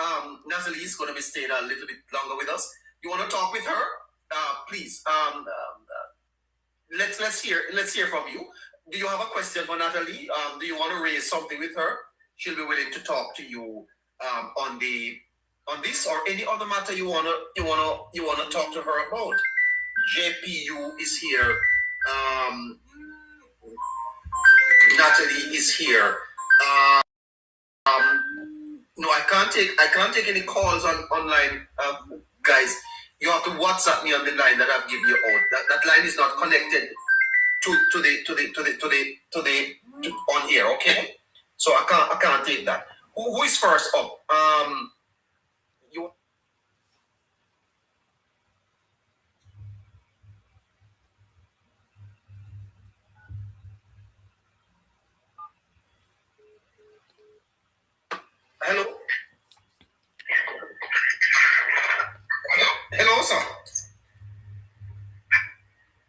Natalie is going to be staying a little bit longer with us. You want to talk with her? Please. Let's hear from you. Do you have a question for Natalie? Do you want to raise something with her? She'll be willing to talk to you on this or any other matter you wanna talk to her about. JPU is here. Natalie is here. No, I can't take any calls online, guys. You have to WhatsApp me on the line that I've given you out. That line is not connected to on here. Okay, so I can't take that. Who is first up? You. Hello. Hello, sir.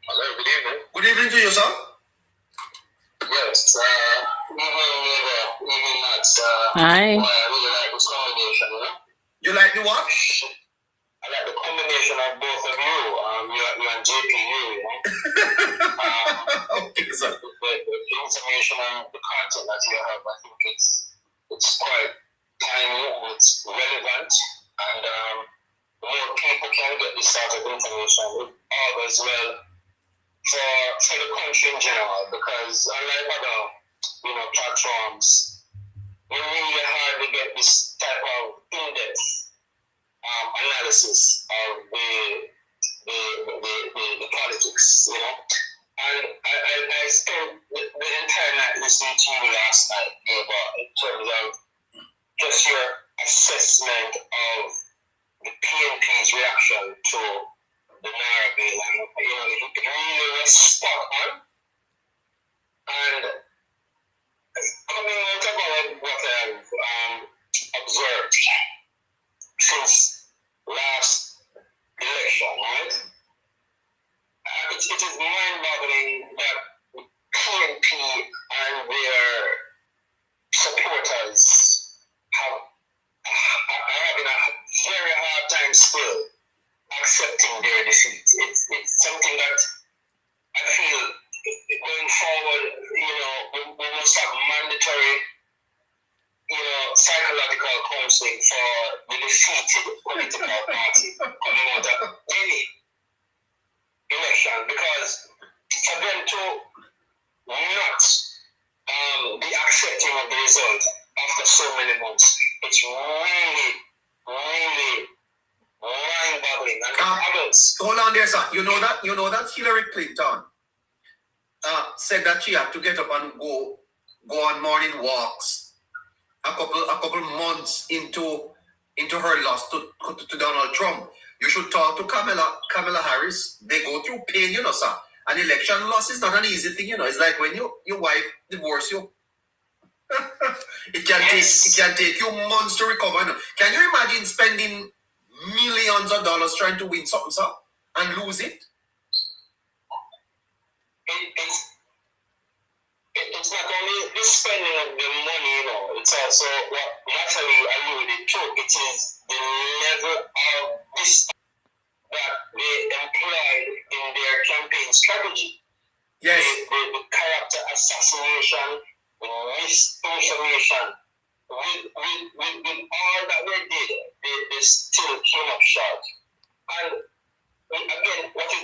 Hello, good evening. Good evening, Hi. Well, I really like this combination, you know? You like the what? I like the combination of both of you. You and JPU, you know? Okay, sir. The information and the content that you have, I think it's quite timely and it's relevant, and more people can get this sort of information. It augurs well for the country in general, because unlike other platforms, you really hardly get this type of in-depth analysis of the politics, you know. And I spent the entire night listening to you last night, in terms of just your assessment of the PNP's reaction to the Naira bill, and it really was spot on. And coming out about what I've observed since last election, right? It is mind-boggling that PNP and their supporters are having a very hard time still accepting their defeat. It's something that I feel going forward, we must have mandatory, psychological counseling for the defeated political party coming out of any election, because for them to not be accepting of the result after so many months, it's really, really mind-boggling. And others. Hold on there, sir. You know that Hillary Clinton said that she had to get up and go on morning walks a couple months into her loss to Donald Trump. You should talk to Kamala Harris. They go through pain, sir. An election loss is not an easy thing, It's like when your wife divorce you. It can take you months to recover. Can you imagine spending millions of dollars trying to win something, sir, and lose it? It's not only the spending of the money, it's also what Natalie alluded to. It is the level of this that they employed in their campaign strategy. Yes. The character assassination, the misinformation, with all that they did, they still came up short. And again, what is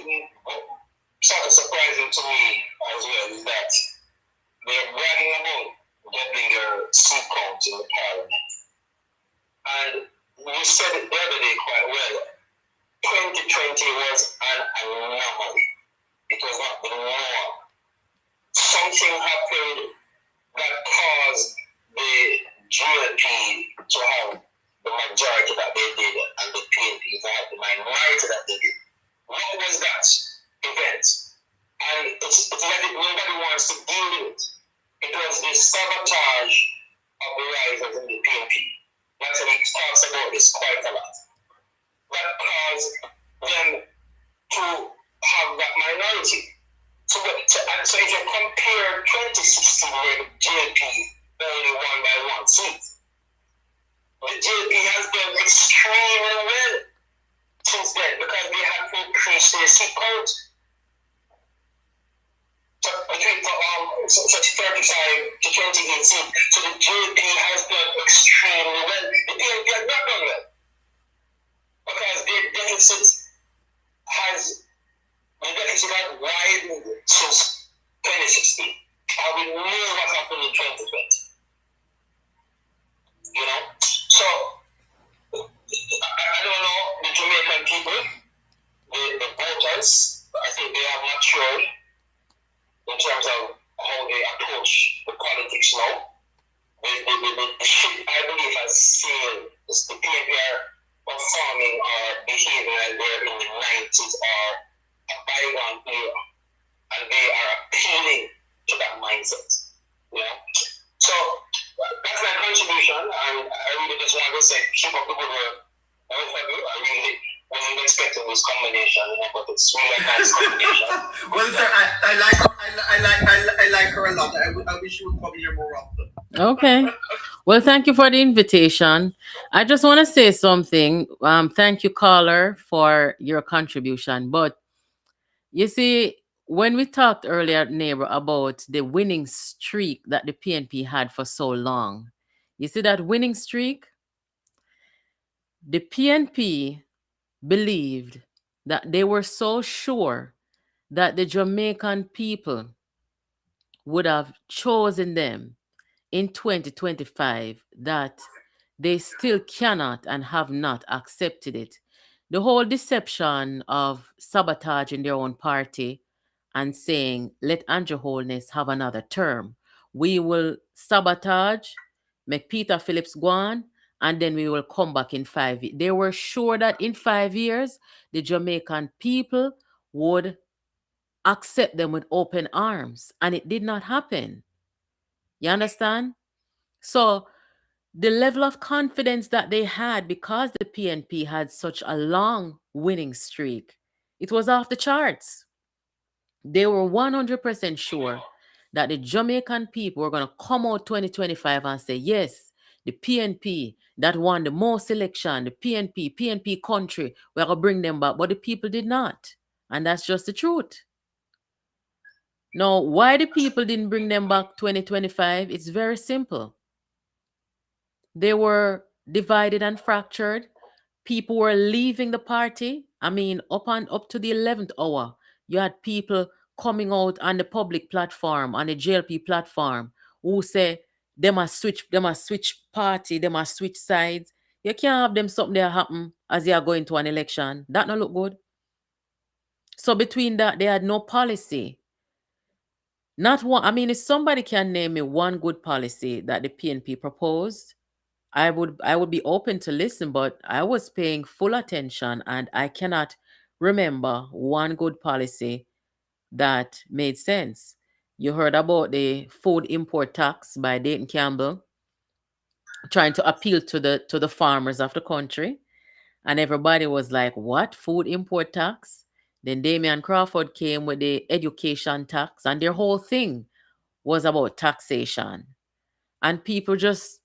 sort of surprising to me as well is that they're bragging about doubling their seat count in the parliament. And you said it the other day quite well. 2020 was an anomaly. It was not the norm. Something happened that caused the JPU to have the majority that they did, and the PNP to have the minority that they did. What was that event? And it's like nobody wants to deal with it. It was the sabotage of the risers in the PNP. Natalie talks about this quite a lot. That caused them to have that minority. So if you compare 2016 where the JP only won by one seat, the JP has done extremely well since then because they have increased their seat count. So between 35 to 28 seats. So the JP has done extremely well. The PNP has not done well because their deficit has widened since 2016. And we know what happened in 2020. So I don't know the Jamaican people, the voters. I think they have matured in terms of how they approach the politics now. The ship, I believe, has sailed. The PNP are performing or behaving like they're in the 90s or a bygone era, and they are appealing to that mindset. So that's my contribution, and I really just want to say keep up the good work. Both of you, I really wasn't expecting this combination, but it's really a nice combination. Well, sir, I like her a lot. I wish she would come here more often. Okay. Well, thank you for the invitation. I just want to say something. Thank you, caller, for your contribution. But you see, when we talked earlier, neighbor, about the winning streak that the PNP had for so long, you see that winning streak? The PNP believed that they were so sure that the Jamaican people would have chosen them in 2025 that they still cannot and have not accepted it. The whole deception of sabotaging their own party and saying, let Andrew Holness have another term. We will sabotage, make Peter Phillips go on, and then we will come back in 5 years. They were sure that in 5 years, the Jamaican people would accept them with open arms, and it did not happen. You understand? So the level of confidence that they had because the PNP had such a long winning streak, it was off the charts. They were 100% sure that the Jamaican people were going to come out 2025 and say, yes, the PNP that won the most election, the PNP country, we're going to bring them back. But the people did not. And that's just the truth. Now, why the people didn't bring them back 2025? It's very simple. They were divided and fractured. People were leaving the party. I mean, up to the 11th hour, you had people coming out on the public platform, on the JLP platform, who say they must switch party, they must switch sides. You can't have them something there happen as they are going to an election. That not look good. So between that, they had no policy. Not one. I mean, if somebody can name me one good policy that the PNP proposed, I would be open to listen, but I was paying full attention and I cannot remember one good policy that made sense. You heard about the food import tax by Dayton Campbell trying to appeal to the farmers of the country, and everybody was like, "What? Food import tax?" Then Damian Crawford came with the education tax, and their whole thing was about taxation. And people just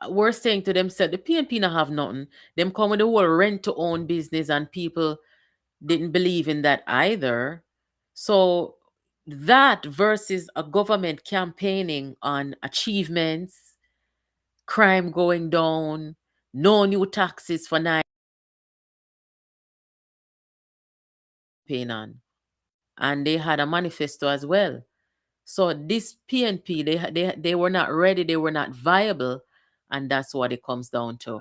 were saying to themselves, the PNP not have nothing. Them come with the whole rent to own business, and people didn't believe in that either. So that versus a government campaigning on achievements, crime going down, no new taxes for nine paying on. And they had a manifesto as well. So this PNP, they were not ready, they were not viable, and that's what it comes down to.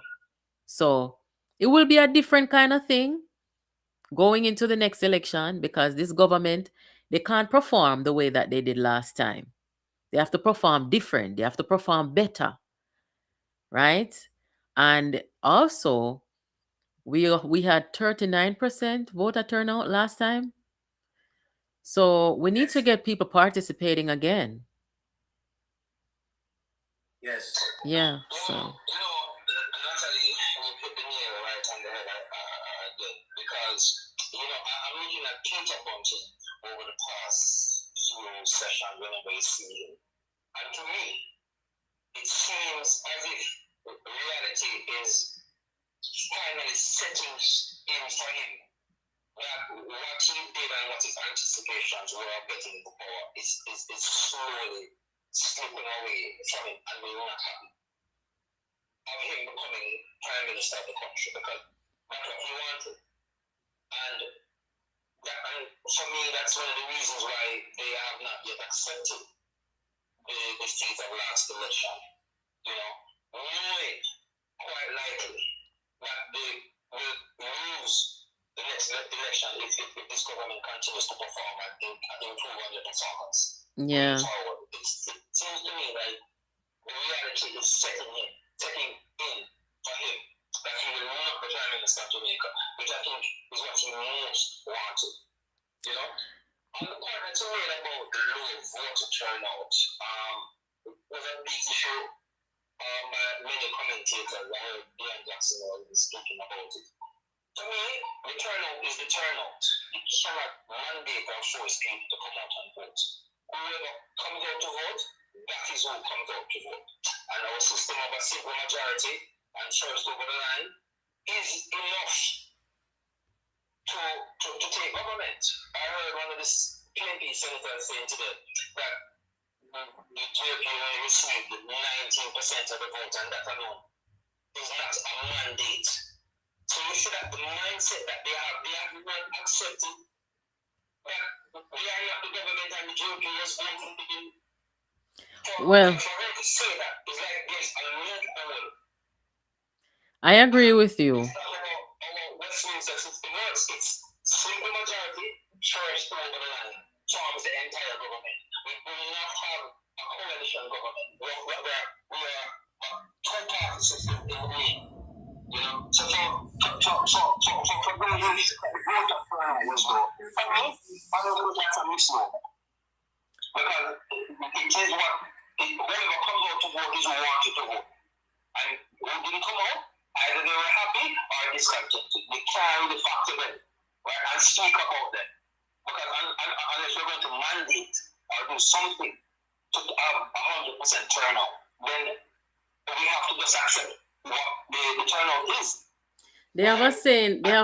So it will be a different kind of thing going into the next election because this government, they can't perform the way that they did last time. They have to perform different. They have to perform better, right? And also, we had 39% voter turnout last time. So we need to get people participating again. Yes. Yeah. So Natalie, you put the nail right on the head again, because I'm looking at Peter Bunting over the past few sessions whenever you see him, and to me, it seems as if reality is finally setting in for him. That what he did and what his anticipations were of getting the power is slowly slipping away from him, and will not happen of him becoming Prime Minister of the country, because that's what he wanted. And for me, that's one of the reasons why they have not yet accepted the seat of last election. Knowing quite likely that they will lose the next election if this government continues to perform and improve on their performance. yeah. Forward. It seems to me like the reality is setting in for him that he will not be Prime Minister of Jamaica, which I think is what he most wanted. On the point that you made about the low voter turnout, was a big issue by many commentators. I heard Ian Jackson was speaking about it. To me, the turnout is the turnout. You cannot mandate or force people to come out and vote. Whoever comes out to vote that is who comes out to vote. And our system of a simple majority and first over the line is enough to take government. I heard one of the PNP senators saying today that the JPU received 19% of the vote, and that alone is not a mandate. So you see that the mindset that they have not accepted that we are not the government and the JPU is voting in. Well, for her to say that is like there's a loophole. I agree with you. Our Westminster system works. It's simple majority, first over the line, forms the entire government. We do not have a coalition government. We are a two-party system in the main. You know, so for those who vote for as well, for me, I don't look at a mix-up. Because it is what whoever comes out to vote is who wanted to vote. And who didn't come out, either they were happy or discontented. They carry the fact of them, right, and speak about them. Because unless you're going to mandate or do something to have 100% turnout, then we have to just accept what the turnout is. They have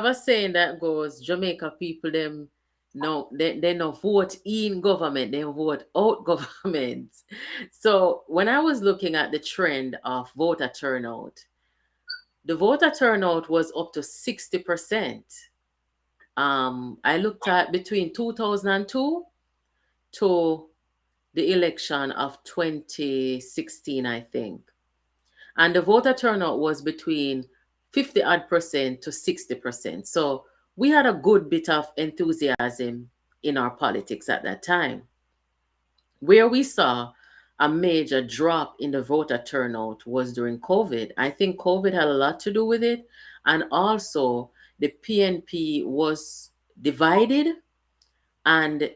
a saying that goes, Jamaica people them no they no vote in government, they vote out government. So when I was looking at the trend of voter turnout, the voter turnout was up to 60%. I looked at between 2002 to the election of 2016, I think. And the voter turnout was between 50 odd percent to 60%. So we had a good bit of enthusiasm in our politics at that time. Where we saw a major drop in the voter turnout was during COVID. I think COVID had a lot to do with it. And also, the PNP was divided, and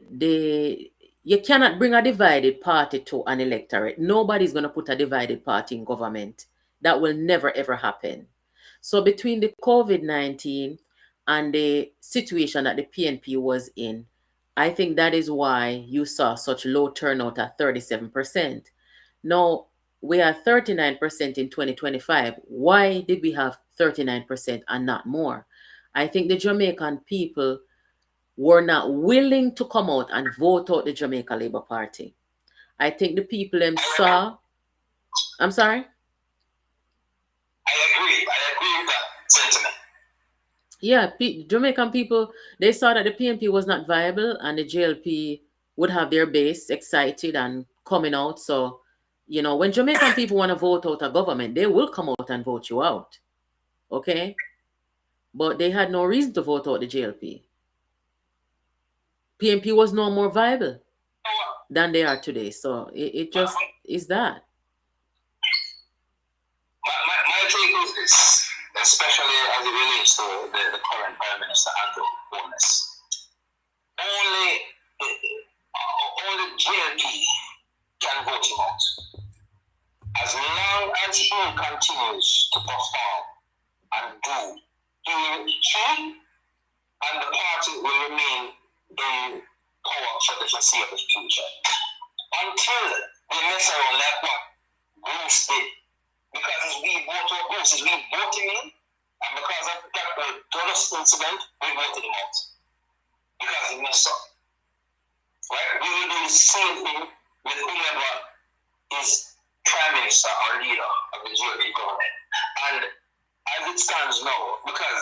you cannot bring a divided party to an electorate. Nobody's going to put a divided party in government. That will never ever happen. So between the COVID-19 and the situation that the PNP was in, I think that is why you saw such low turnout at 37%. Now, we are 39% in 2025. Why did we have 39% and not more? I think the Jamaican people were not willing to come out and vote out the Jamaica Labour Party. I think the people them saw. I'm sorry? I agree with that sentiment. Yeah, Jamaican people, they saw that the PNP was not viable and the JLP would have their base excited and coming out. So, when Jamaican people want to vote out a government, they will come out and vote you out. Okay? But they had no reason to vote out the JLP. PNP was no more viable than they are today. So it just is that. My take is this, especially as it relates to the current Prime Minister, Andrew Holness. Only JLP can vote him out. As long as he continues to perform and do, he will change, and the party will remain in power for the foreseeable future. Until they mess around like what Bruce did. Because as we vote out Bruce, as we vote him in, and because of that Douglas incident, we voted him out. Because he messed up. Right? We will do the same thing with whoever is Prime Minister or leader of the JPU government. And as it stands now, because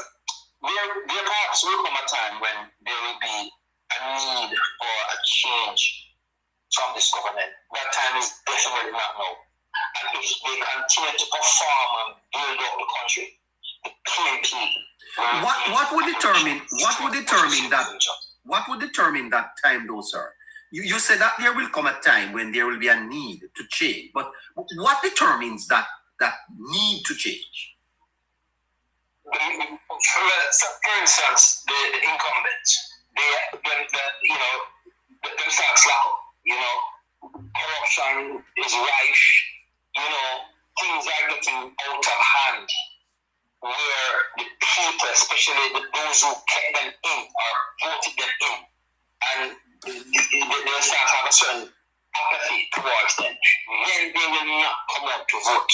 there perhaps will come a time when there will be a need for a change from this government. That time is definitely not now. And if they continue to perform and build up the country, the PNP. What would determine that time though, sir? You said that there will come a time when there will be a need to change, but what determines that need to change? For instance, the incumbents, they start slack. Corruption is rife. Things are getting out of hand. Where the people, especially those who kept them in or voted them in, and they start to have a certain apathy towards them, then they will not come out to vote.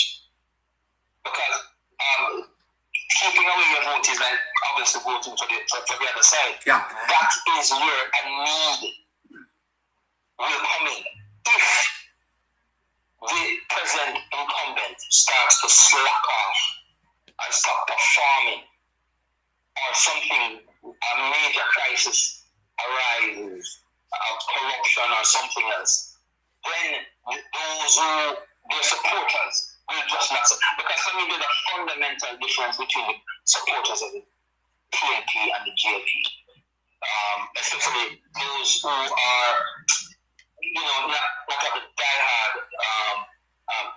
Because keeping away your vote is like obviously voting for the other side. Yeah. That is where a need will come in. If the present incumbent starts to slack off and stop performing, or something, a major crisis arises of corruption or something else, then those who, their supporters, will just not support. Because for me, there's a fundamental difference between the supporters of the PNP and the JP. Especially those who are, not of the diehard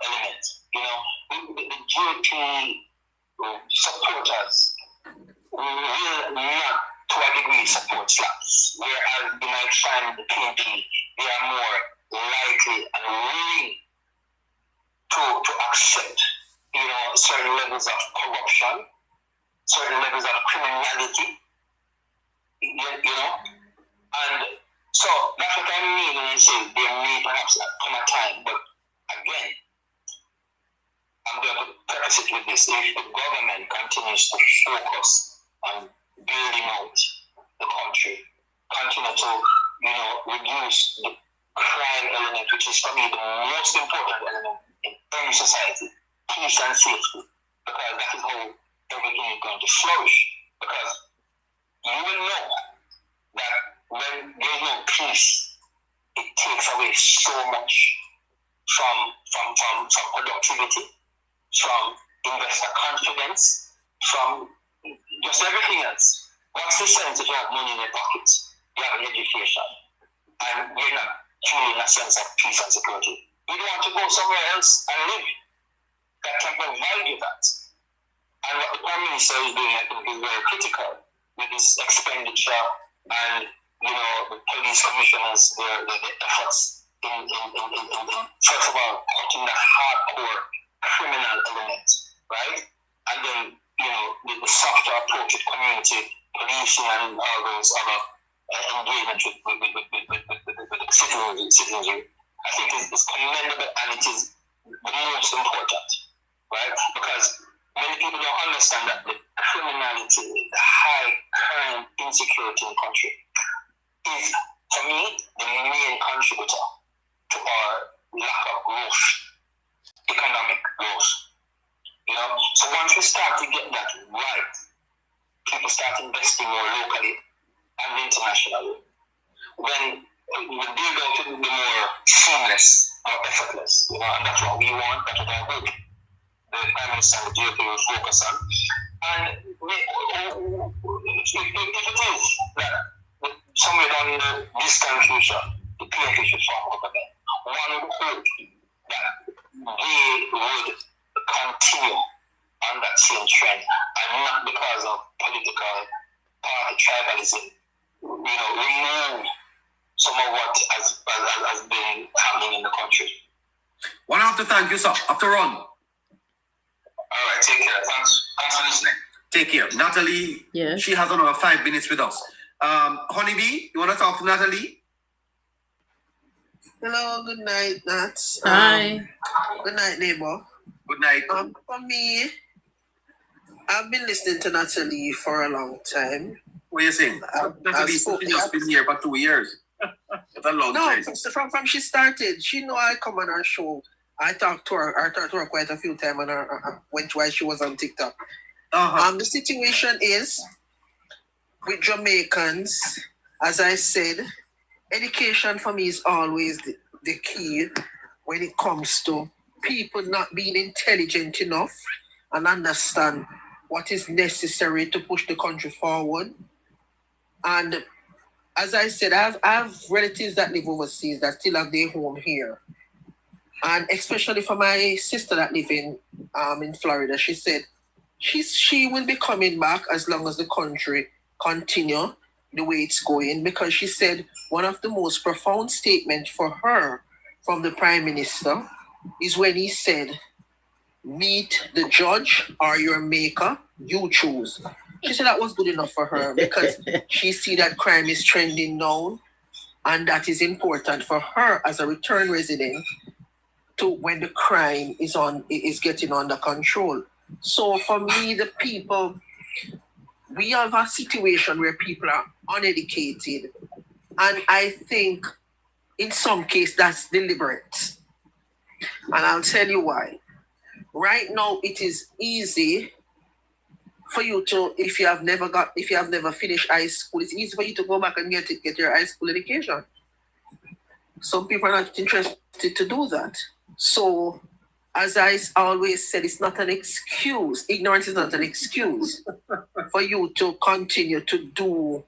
element. The JP supporters will not, to a degree, support slaps, whereas you might find the PNP, they are more likely and willing to accept, certain levels of corruption, certain levels of criminality, and so that's what I mean when I say there may perhaps come a time, but again, I'm going to preface it with this: if the government continues to focus on building out the country, continue to, reduce the crime element, which is for me the most important element in any society, peace and safety, because that is how everything is going to flourish. Because you will know that when there's no peace, it takes away so much from productivity, from investor confidence, from just everything else. What's the sense if you have money in your pockets, you have an education, and you're not feeling a sense of peace and security? You don't want to go somewhere else and live that can provide you that. And what the Prime Minister is doing, I think, is very critical with this expenditure and, the police commissioners, their efforts in first of all, cutting the hardcore criminal element, right? And then, the softer approach with community policing and all those other engagement with citizenry, I think is commendable, and it is the most important, right? Because many people don't understand that the criminality, the high crime insecurity in the country is, for me, the main contributor to our lack of growth, economic growth. So once we start to get that right, people start investing more locally and internationally, then we will build out to be more seamless or effortless, and that's what we want, that's what I hope the Prime Minister and the JPU will focus on. And if it is that somewhere down in the distant future, the PNP should form up again, one would hope that they would continue on that same trend, and not because of political party tribalism, remove some of what has been happening in the country. One have to thank you, sir. Have to run. All right, take care. Thanks for listening. Take care. Natalie, Yes. She has another 5 minutes with us. Honeybee, you want to talk to Natalie? Hello, good night, Nats. Hi. Good night, neighbor. Good night. For me, I've been listening to Natalie for a long time. What are you saying? Natalie's just been here for 2 years. It's a long time. From she started, she know I come on her show. I talked to her quite a few times while she was on TikTok. The situation is with Jamaicans, as I said, education for me is always the key when it comes to people not being intelligent enough and understand what is necessary to push the country forward. And as I said, I have relatives that live overseas that still have their home here. And especially for my sister that lives in Florida, she said she will be coming back as long as the country continue the way it's going, because she said one of the most profound statements for her from the Prime Minister is when he said, meet the judge or your maker, you choose. She said that was good enough for her because she see that crime is trending now And that is important for her as a return resident to when the crime is getting under control. So for me, the people, we have a situation where people are uneducated, and I think in some case that's deliberate. And I'll tell you why. Right now, it is easy for you to, if you have never finished high school, it's easy for you to go back and get your high school education. Some people are not interested to do that. So, as I always said, it's not an excuse. Ignorance is not an excuse for you to continue to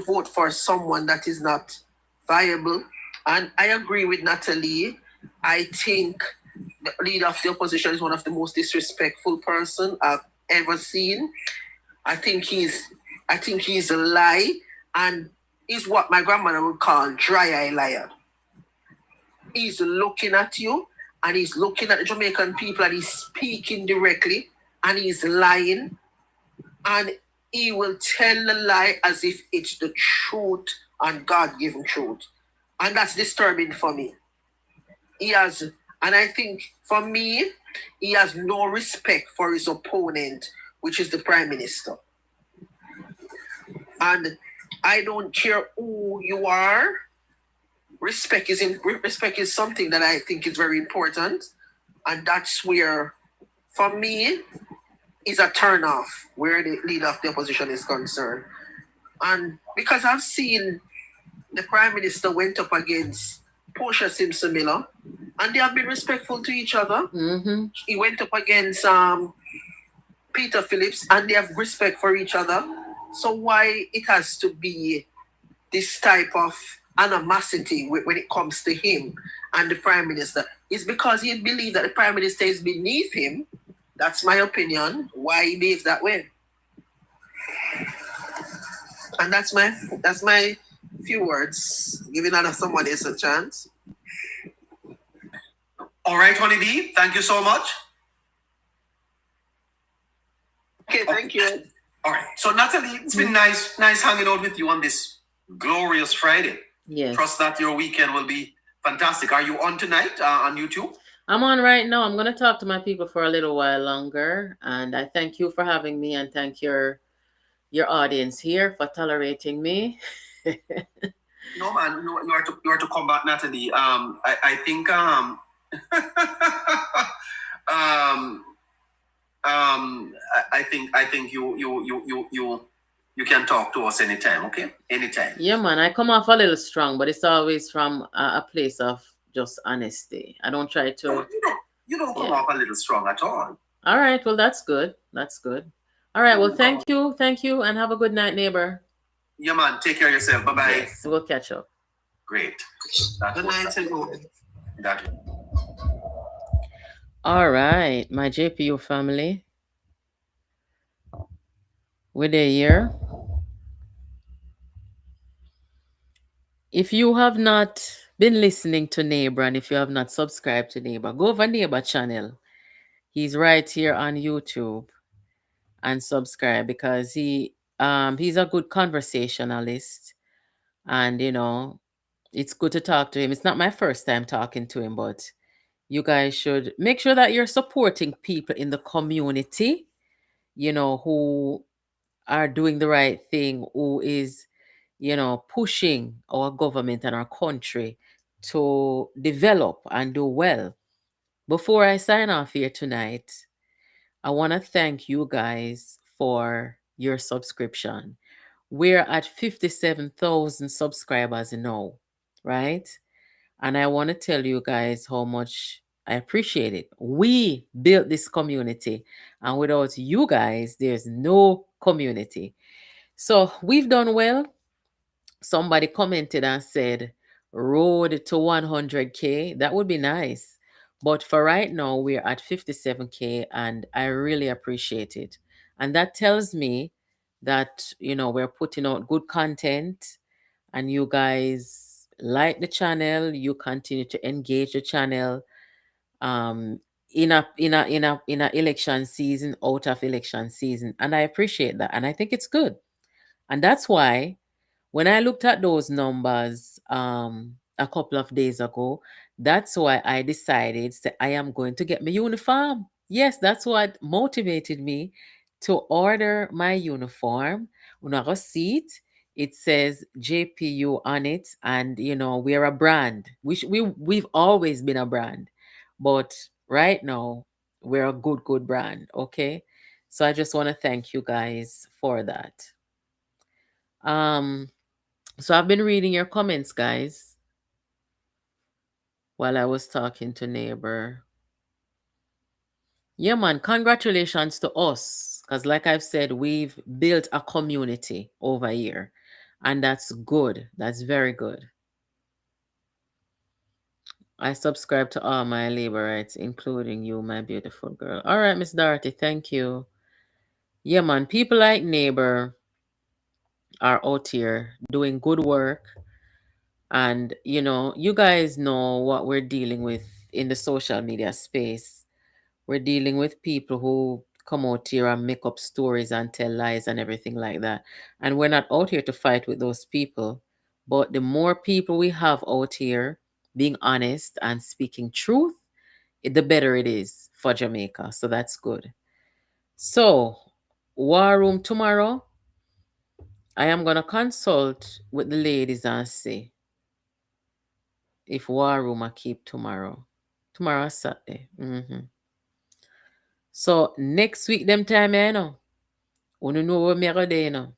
vote for someone that is not viable. And I agree with Natalie. I think the leader of the opposition is one of the most disrespectful person I've ever seen. I think he's a lie, and he's what my grandmother would call dry eye liar. He's looking at you, and he's looking at the Jamaican people, and he's speaking directly, and he's lying, and he will tell the lie as if it's the truth and God-given truth. And that's disturbing for me. And I think for me, he has no respect for his opponent, which is the Prime Minister. And I don't care who you are. Respect is something that I think is very important. And that's where, for me, is a turn-off where the leader of the opposition is concerned. And because I've seen the Prime Minister went up against Portia Simpson Miller, and they have been respectful to each other. Mm-hmm. He went up against Peter Phillips, and they have respect for each other. So why it has to be this type of animosity when it comes to him and the Prime Minister? Is because he believes that the Prime Minister is beneath him. That's my opinion, why he behaves that way. And that's my few words, giving someone else a chance. All right, Honey B, thank you so much. Okay, thank you. All right, so Natalie, it's been nice hanging out with you on this glorious Friday. Yes. Trust that your weekend will be fantastic. Are you on tonight on YouTube? I'm on right now. I'm going to talk to my people for a little while longer. And I thank you for having me, and thank your audience here for tolerating me. No, man, you are to combat Natalie. I think I think you can talk to us anytime, okay? Anytime. Yeah, man. I come off a little strong, but it's always from a place of just honesty. I don't try to. No, you don't come off a little strong at all. All right. Well, that's good. That's good. All right. Well, thank you, and have a good night, neighbor. Yeah, man. Take care of yourself. Bye bye. Yes, we'll catch up. Great. Good night, that. All right, my JPU family. We're here. If you have not been listening to Neighbor, and if you have not subscribed to Neighbor, go over Neighbor channel. He's right here on YouTube, and subscribe, because he's a good conversationalist, and it's good to talk to him. It's not my first time talking to him, but you guys should make sure that you're supporting people in the community, who are doing the right thing, who is, pushing our government and our country to develop and do well. Before I sign off here tonight, I want to thank you guys for your subscription. We're at 57,000 subscribers now, right? And I want to tell you guys how much I appreciate it. We built this community, and without you guys, there's no community. So we've done well. Somebody commented and said, road to 100K. That would be nice. But for right now, we're at 57K, and I really appreciate it. And that tells me that, we're putting out good content, and you guys like the channel, you continue to engage the channel in a election season, out of election season. And I appreciate that. And I think it's good. And that's why When I looked at those numbers a couple of days ago, that's why I decided that I am going to get my uniform. Yes, that's what motivated me to order my uniform. When I see it, it says JPU on it, and we're a brand. We've always been a brand, but right now we're a good brand. Okay, so I just want to thank you guys for that. Um, so I've been reading your comments, guys, while I was talking to neighbor. Yeah, man, congratulations to us. Because like I've said, we've built a community over here. And that's good. That's very good. I subscribe to all my labor rights, including you, my beautiful girl. All right, Miss Dorothy, thank you. Yeah, man, people like neighbor are out here doing good work. And, you guys know what we're dealing with in the social media space. We're dealing with people who come out here and make up stories and tell lies and everything like that. And we're not out here to fight with those people. But the more people we have out here being honest and speaking truth, the better it is for Jamaica. So that's good. So, War Room tomorrow, I am going to consult with the ladies and see if War Room I keep tomorrow. Tomorrow is Saturday. So next week them time, you know what me go there,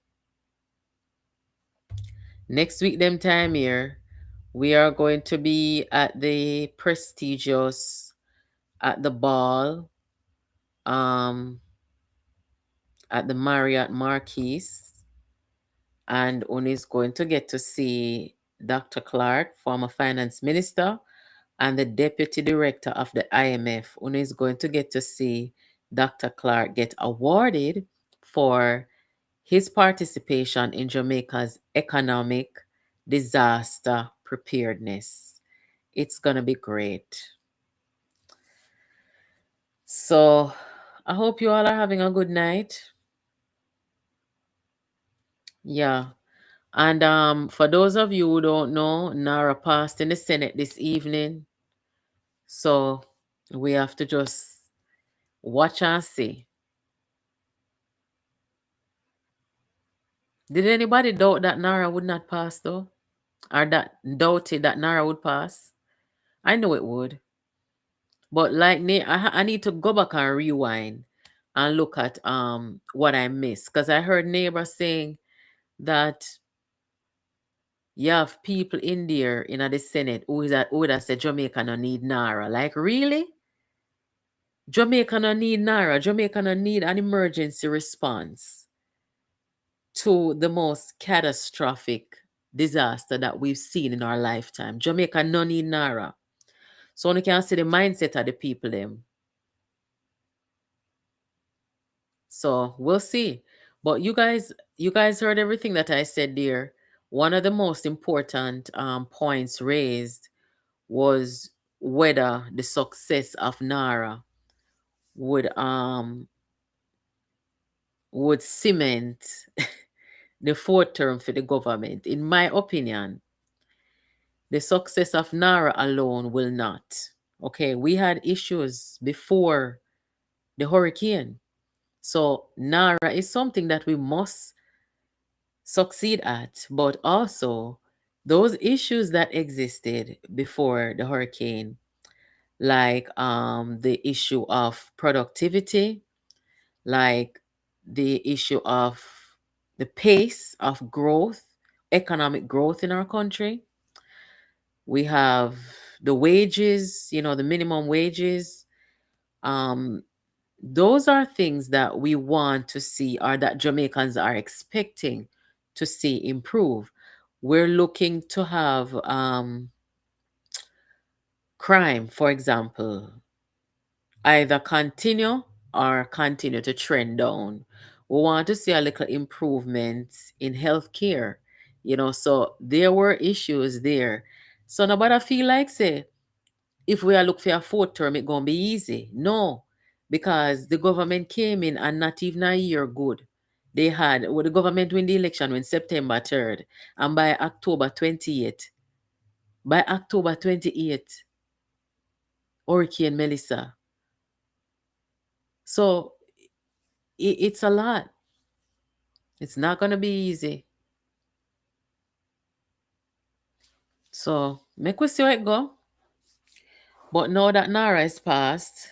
Next week them time here, we are going to be at the prestigious, at the ball, at the Marriott Marquis, and one is going to get to see Dr. Clark, former finance minister, and the deputy director of the IMF. One is going to get to see Dr. Clark get awarded for his participation in Jamaica's economic disaster preparedness. It's going to be great. So I hope you all are having a good night. Yeah. And for those of you who don't know, Nara passed in the Senate this evening. So we have to just watch and see. Did anybody doubt that Nara would not pass though? Or that doubted that Nara would pass? I know it would. But like I need to go back and rewind and look at what I missed. Because I heard neighbor saying that you have people in there in the Senate who would have said Jamaica no need Nara. Like really? Jamaica no need Nara. Jamaica no need an emergency response to the most catastrophic disaster that we've seen in our lifetime. Jamaica no need Nara. So you can see the mindset of the people them. So we'll see. But you guys heard everything that I said there. One of the most important points raised was whether the success of NARA would cement the fourth term for the government. In my opinion, the success of NARA alone will not. Okay, we had issues before the hurricane. So NARA is something that we must succeed at, but also those issues that existed before the hurricane, like the issue of productivity, like the issue of the pace of growth, economic growth in our country. We have the wages, the minimum wages. Um, those are things that we want to see or that Jamaicans are expecting to see improve. We're looking to have crime, for example, either continue to trend down. We want to see a little improvement in healthcare, so there were issues there. So nobody feel like say, if we are look for a fourth term, it gonna be easy. No, because the government came in and not even a year good. they had, well, the government win the election when September 3rd, and by October 28th, Hurricane Melissa. So it's a lot. It's not gonna be easy. So make we see how it go. But now that Nara is passed,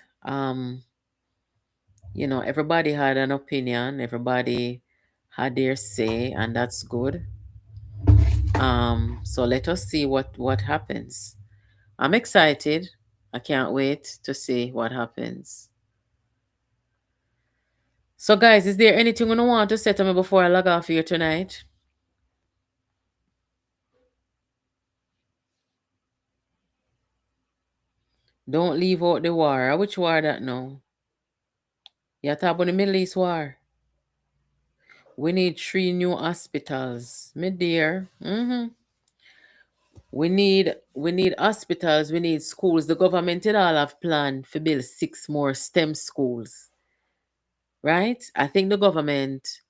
everybody had an opinion, everybody had their say, and that's good. So let us see what happens. I'm excited. I can't wait to see what happens. So guys, is there anything you want to say to me before I log off here tonight? Don't leave out the war. Which war that now? You talk about the Middle East war. We need 3 new hospitals. Me dear. We need hospitals, we need schools. The government did all have planned to build 6 more STEM schools. Right? I think the government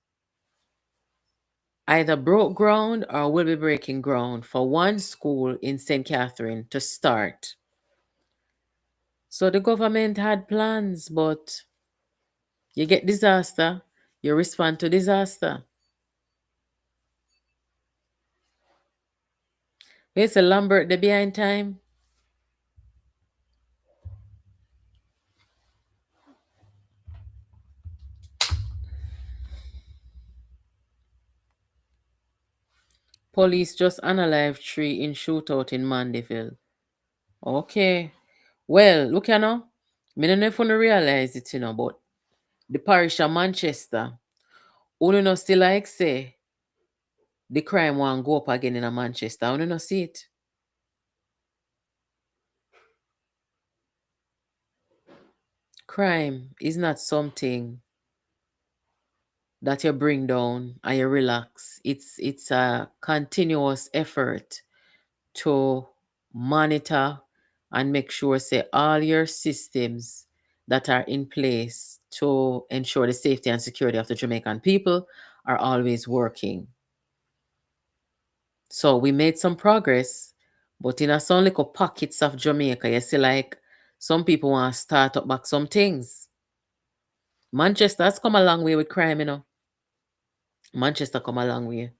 either broke ground or will be breaking ground for 1 school in St. Catherine to start. So the government had plans, but you get disaster, you respond to disaster. It's a Lambert the behind time. Police just unalive 3 in shootout in Mandeville. Okay. Well, look you know. I don't know if you realize it, but the parish of Manchester, you know still like say the crime won't go up again in Manchester. You know see it. Crime is not something that you bring down and you relax. It's a continuous effort to monitor and make sure say all your systems that are in place to ensure the safety and security of the Jamaican people are always working. So we made some progress, but in a some little pockets of Jamaica, you see like some people want to start up back some things. Manchester has come a long way with crime. Manchester come a long way.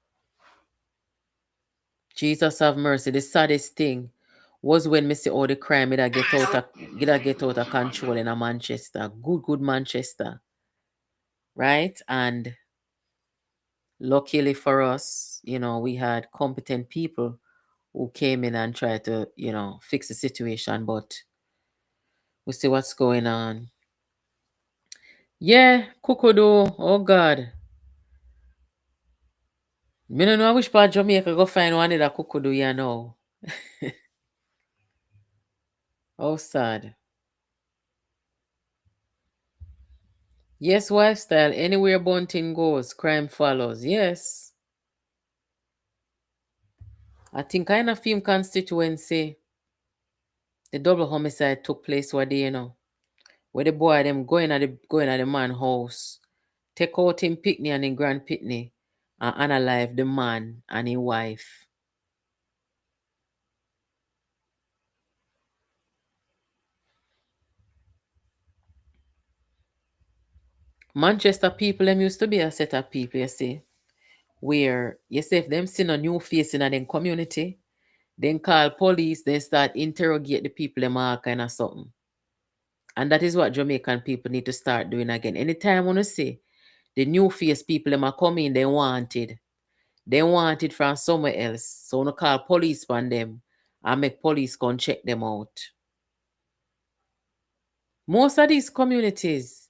Jesus have mercy. The saddest thing was when me see all the crime it get out of control in a Manchester. Good Manchester. Right? And luckily for us, we had competent people who came in and tried to, fix the situation, but we see what's going on. Yeah, Kukudu. Oh God. Me no know which part Jamaica go find one of that Kukudu, Oh sad. Yes, lifestyle. Anywhere bunting goes, crime follows. Yes. I think in a film constituency, the double homicide took place where where the boy them going at the man house, take out him pitney and him grand pitney, and unalive the man and his wife. Manchester people them used to be a set of people, you see, where you say if them see a new face in them community, then call police, then start interrogate the people them all kind of something. And that is what Jamaican people need to start doing again. Anytime when you see the new face people them are coming, they wanted. They want it from somewhere else. So we call police on them and make police come check them out. Most of these communities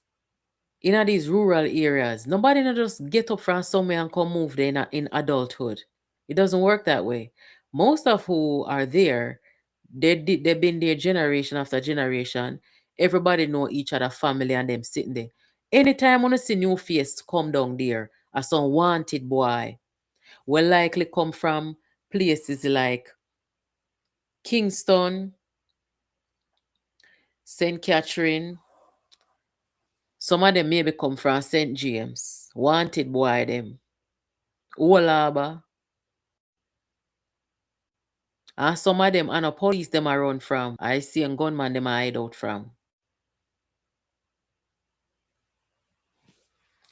in these rural areas, nobody not just get up from somewhere and come move there in adulthood. It doesn't work that way. Most of who are there, they've been there generation after generation. Everybody know each other family and them sitting there. Anytime when you see new face come down there, as some wanted boy, will likely come from places like Kingston, St. Catherine, Some of them maybe come from St. James. Wanted boy them. Old Harbour. And some of them and a police them a run from. I see a gunman them a hide out from.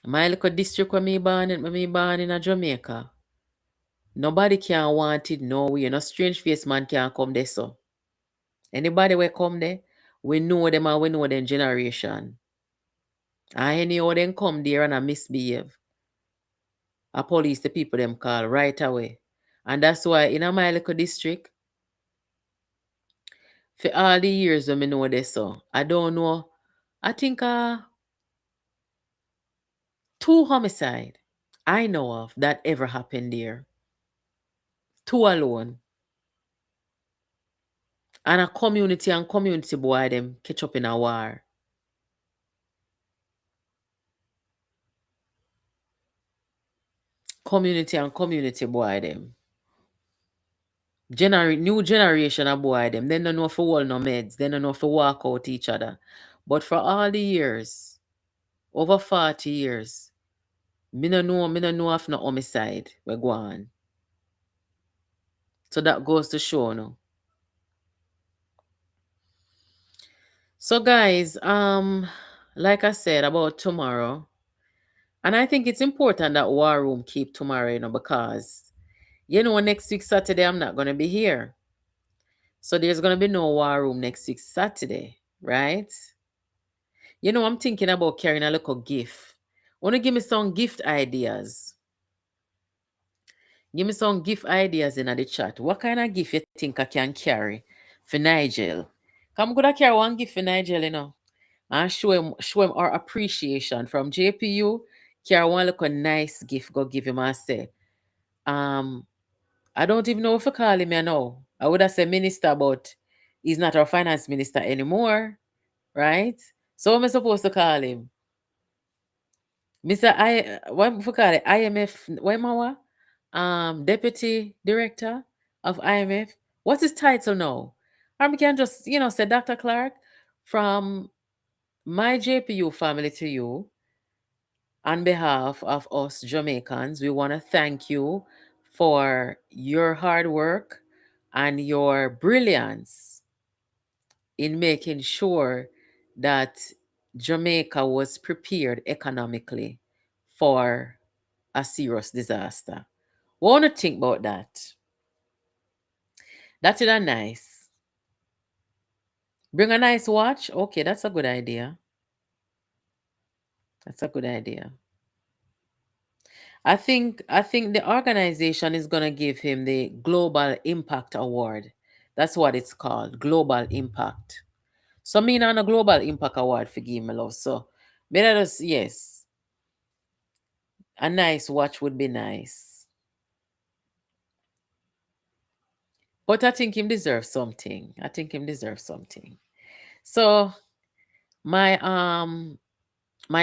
My little district when me born in a Jamaica. Nobody can want it no way. No strange face man can come there so. Anybody will come there, we know them and we know them generation. And anyhow them come there and a misbehave. A police the people them call right away. And that's why in a my little district, for all the years when me know this so, I don't know. I think 2 homicide I know of that ever happened there. 2 alone. And a community boy them catch up in a war. Community boy them. New generation of boy them. They don't know if to hold no meds. They don't know if to walk out each other. But for all the years, over 40 years, me no know of no homicide we go on. So that goes to show no. So guys, like I said about tomorrow, and I think it's important that War Room keep tomorrow, because next week Saturday I'm not gonna be here. So there's gonna be no War Room next week Saturday, right? I'm thinking about carrying a little gift. Wanna give me some gift ideas? Give me some gift ideas in the chat. What kind of gift you think I can carry for Nigel? I'm gonna carry one gift for Nigel, and show him our appreciation from JPU. Carry one little nice gift, go give him and say, I don't even know if I call him now. I would have said minister, but he's not our finance minister anymore, right? So what am I supposed to call him? What we call it? IMF, what am I? Deputy Director of IMF. What's his title now? Or we can just, say Dr. Clark, from my JPU family to you, on behalf of us Jamaicans, we want to thank you for your hard work and your brilliance in making sure that Jamaica was prepared economically for a serious disaster. Want to think about that? That is a nice. Bring a nice watch. Okay, that's a good idea. That's a good idea. I think the organization is gonna give him the Global Impact Award. That's what it's called, Global Impact. So me on a Global Impact Award for give me love. So better just yes. A nice watch would be nice. But I think him deserves something. So my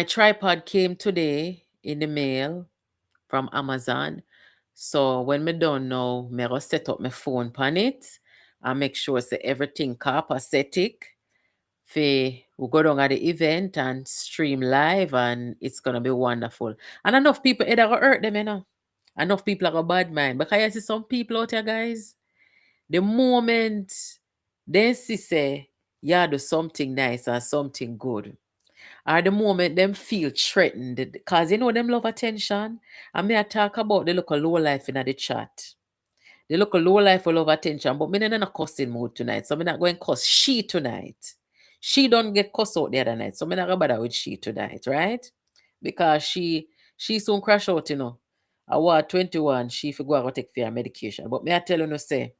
tripod came today in the mail from Amazon. So when me done now, me go set up my phone on it and make sure say everything copacetic. We go down at the event and stream live, and it's gonna be wonderful. And enough people either gonna hurt them, Enough people are gonna bad mind. Because I see some people out here, guys. The moment they see say yeah do something nice or something good, or the moment them feel threatened, because them love attention. And me I talk about the local low life in the chat. The local low life will love attention, but me in a cussing mood tonight. So me not going to cuss she tonight. She don't get cuss out the other night. So me not going to bother with she tonight, right? Because she soon crash out, I was 21, she forgot to take her medication. But me I tell you say,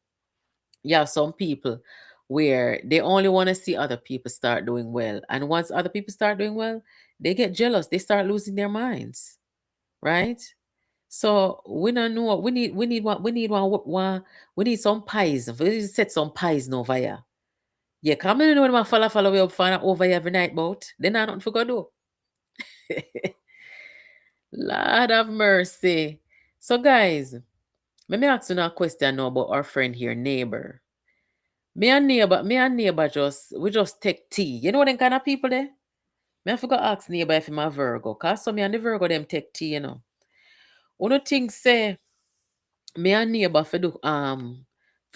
yeah, some people where they only want to see other people start doing well. And once other people start doing well, they get jealous. They start losing their minds. Right? So we don't know. We need some pies. We need to set some pies over here. Yeah, come in when my follow we up find over here every night boat. Then I don't forget do. Lord of mercy. So guys, let me ask you a question now about our friend here, neighbor. Me and neighbor we just take tea. You know them kind of people there? Me I forgot ask neighbor if him a Virgo. Cause some me and the Virgo them take tea, you know. Uno think say me and neighbor for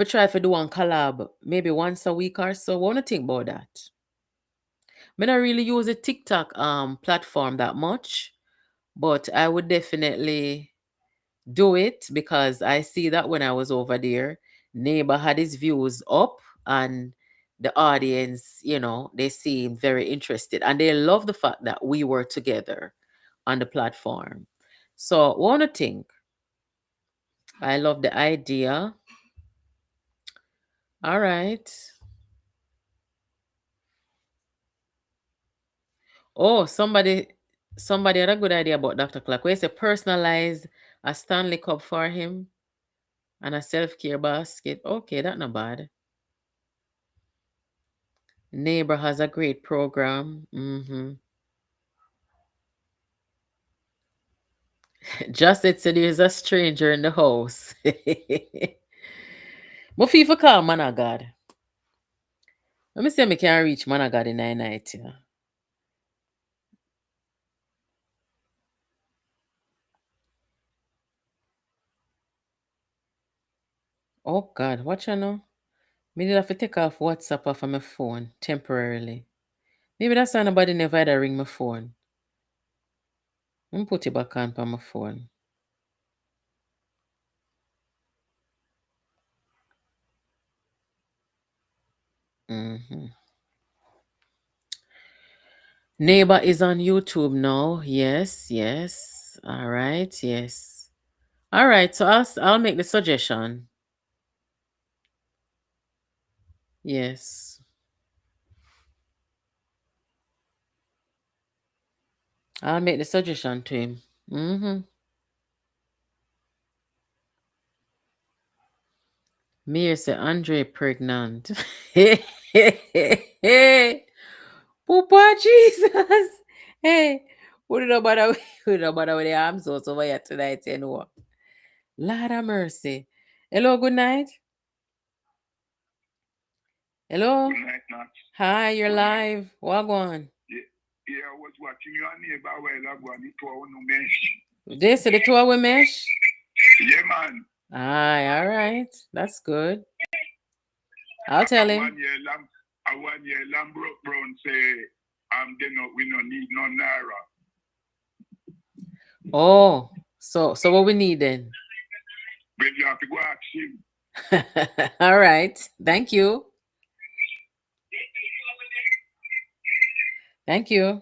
try for do one collab maybe once a week or so. What do you think about that? Me not really use a TikTok platform that much, but I would definitely do it because I see that when I was over there, neighbor had his views up and the audience, they seemed very interested and they love the fact that we were together on the platform. So one thing, I love the idea. All right. Oh, somebody had a good idea about Dr. Clark. Where say personalize a Stanley Cup for him and a self-care basket. Okay, that's not bad. Neighbor has a great program. Just it said there's a stranger in the house. But FIFA call man of God. Let me see if I can reach man of God in the night. Yeah. Oh God, what you know? Me need have to take off WhatsApp off of my phone temporarily. Maybe that's why nobody never had to ring my phone. Let me put it back on my phone. Mm-hmm. Neighbor is on YouTube now. Yes, yes. All right, yes. All right, so I'll make the suggestion. Yes. I'll make the suggestion to him. Mm-hmm. Mia say Andre pregnant. Hey, Papa Jesus. Hey, put it about put it about the arms out over here tonight, you know. Lord have mercy. Hello, good night. Hello. Good night, Nat. Hi, you're Good night. live. Wagwan. Yeah, I was watching your neighbor while ago and it was no mesh. They say the two are with mesh? Yeah, man. Aye, all right. That's good. I'll tell him. One year Lamb Brown say, we don't need no naira. Oh, so what we need then? But you have to go ask him. All right. Thank you. Thank you.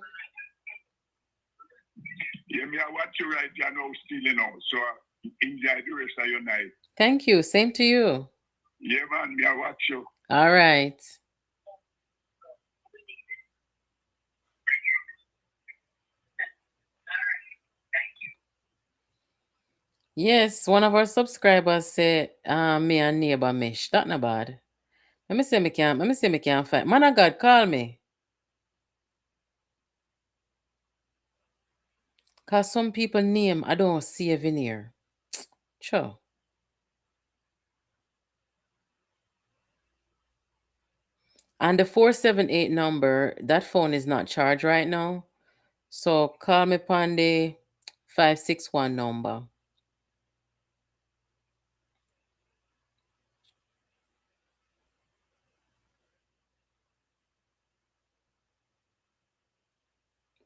Yeah, me I watch you right now still, so enjoy the rest of your night. Thank you. Same to you. Yeah, man, me I watch you. All right. Yes, one of our subscribers said me and neighbor mesh. That not bad. Let me see me can find. Man of God, call me. Cause some people name I don't see a veneer. Sure. And the 478 number, that phone is not charged right now. So call me upon the 561 number.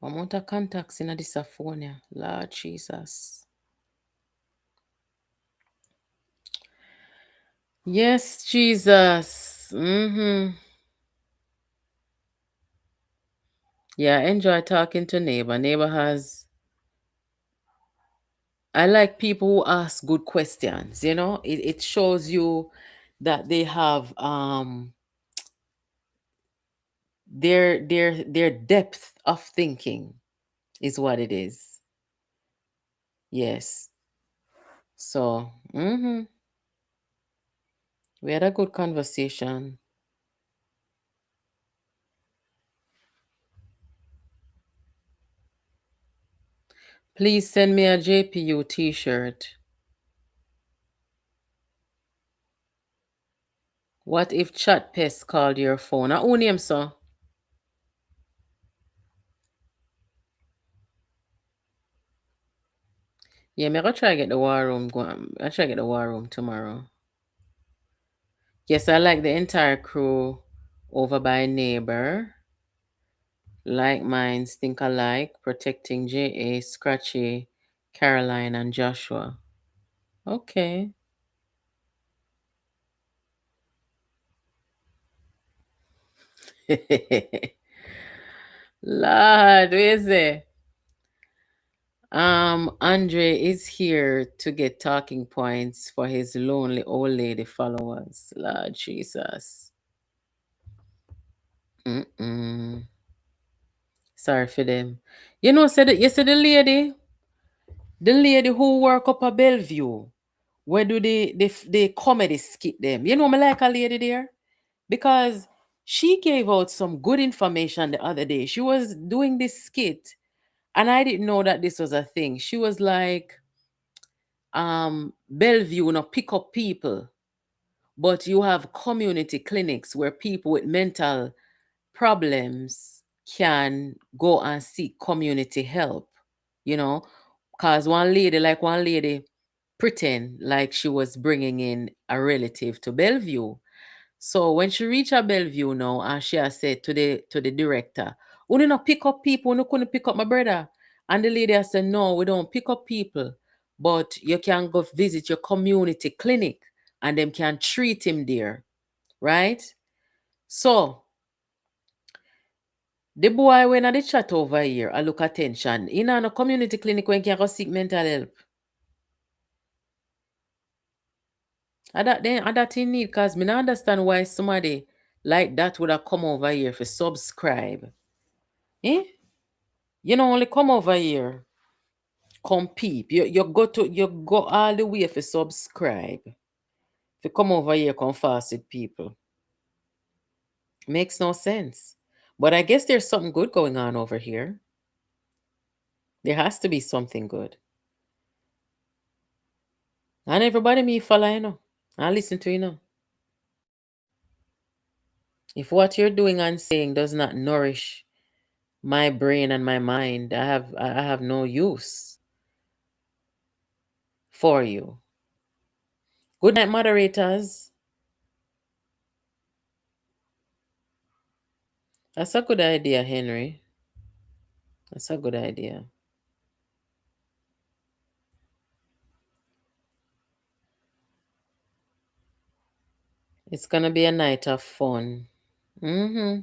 Amount of contacts in this phone, yeah. Lord Jesus. Yes, Jesus. Mm-hmm. Yeah, I enjoy talking to neighbor. Neighbor has. I like people who ask good questions. It shows you that they have their depth of thinking is what it is. Yes. So, we had a good conversation. Please send me a JPU t-shirt. What if chat pest called your phone? Who name so? Yeah, me gonna try get the war room going. I try get the war room tomorrow. Yes, I like the entire crew over by neighbor. Like minds think alike, protecting J.A., Scratchy, Caroline, and Joshua. Okay. Lord, where is it? Andre is here to get talking points for his lonely old lady followers. Lord Jesus. Mm-mm. Sorry for them. You know, said you said the lady who work up at Bellevue, where do they comedy skit them? You know, me like a lady there because she gave out some good information the other day. She was doing this skit, and I didn't know that this was a thing. She was like, Bellevue, pick up people, but you have community clinics where people with mental problems can go and seek community help, you know, because one lady pretend like she was bringing in a relative to Bellevue. So when she reached a Bellevue now, and she has said to the director, "We not pick up people, we couldn't pick up my brother." And the lady has said, "No, we don't pick up people, but you can go visit your community clinic and them can treat him there." Right? So the boy when at the chat over here, I look attention. In a community clinic when can go seek mental help. And that in need, cause me not understand why somebody like that would have come over here for subscribe. Eh? You know, only come over here, come peep. You go all the way for subscribe. If you come over here, come fast with people. Makes no sense. But I guess there's something good going on over here. There has to be something good. And everybody me follow, I listen to If what you're doing and saying does not nourish my brain and my mind, I have no use for you. Good night, moderators. That's a good idea, Henry. That's a good idea. It's gonna be a night of fun. Mm-hmm.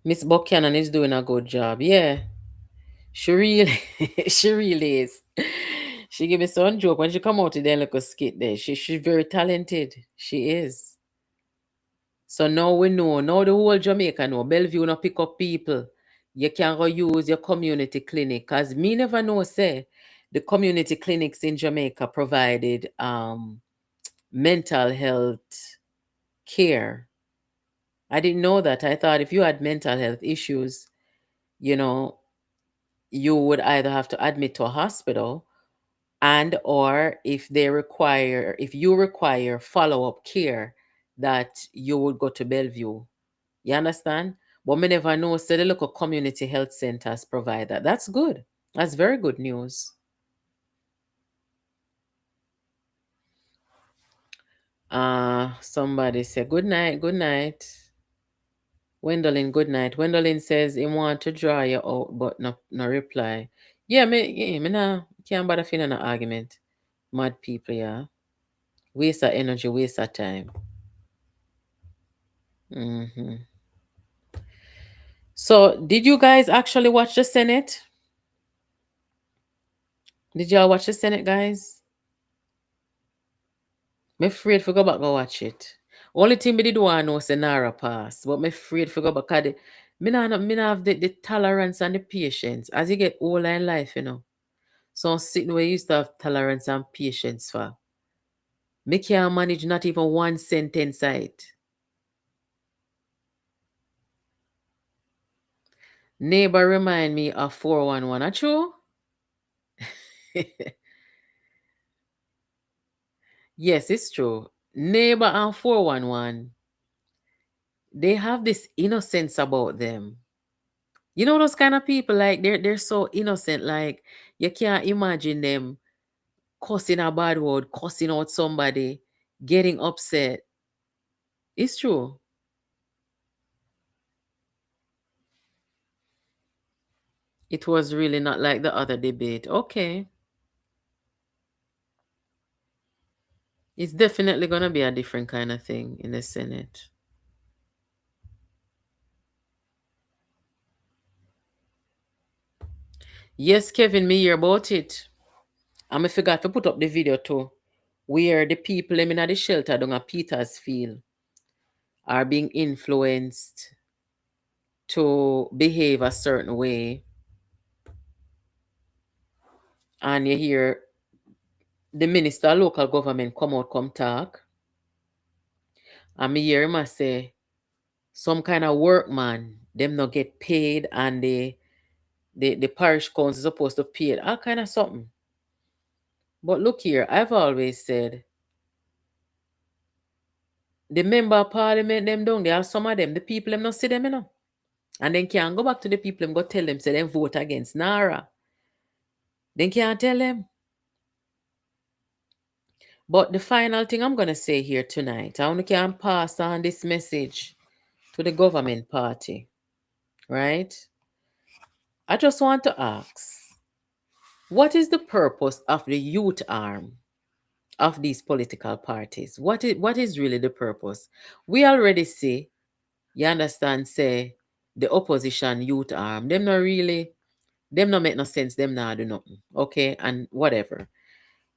Miss Buchanan is doing a good job. Yeah. She really she really is. She give me some joke when she come out to the little skit there. She's very talented. She is. So now we know. Now the whole Jamaica know. Bellevue no pick up people. You can go use your community clinic. Cause me never know say the community clinics in Jamaica provided mental health care. I didn't know that. I thought if you had mental health issues, you know, you would either have to admit to a hospital and or if you require follow-up care that you would go to Bellevue. You understand? But me never know so the local community health centers provide that. That's good. That's very good news. Somebody said good night, good night. Wendolyn, good night. Wendolyn says he want to draw you out, but no reply. Me nah can't bother feeling an argument. Mad people, yeah. Waste of energy, waste of time. Mm-hmm. So, did you guys actually watch the Senate? Did y'all watch the Senate, guys? Me afraid for go back and watch it. Only thing me did want to know is Nara pass, but me afraid for go back. Cause me nah have the tolerance and the patience. As you get older in life, So sitting where you used to have tolerance and patience for. Me can't manage not even one sentence out. Neighbor remind me of 411. Are true? Yes, it's true. Neighbor and 411, they have this innocence about them. You know those kind of people, like they're so innocent, like you can't imagine them cussing a bad word, cussing out somebody, getting upset. It's true. It was really not like the other debate. Okay. It's definitely going to be a different kind of thing in the Senate. Yes, Kevin, me hear about it. And I forgot to put up the video too, where the people in the shelter down at Petersfield are being influenced to behave a certain way. And you hear the minister of local government come out, come talk. And me hear him say, some kind of workman, them not get paid, and the parish council is supposed to pay it, all kind of something. But look here, I've always said, the member of parliament, them down there, some of them, the people, them not see them, And then can't go back to the people and go tell them, say them vote against Nara. Then can't tell them. But the final thing I'm going to say here tonight, I only can pass on this message to the government party, right? I just want to ask, what is the purpose of the youth arm of these political parties? What is really the purpose? We already see, you understand, say, the opposition youth arm, them not make no sense, them not do nothing, okay, and whatever.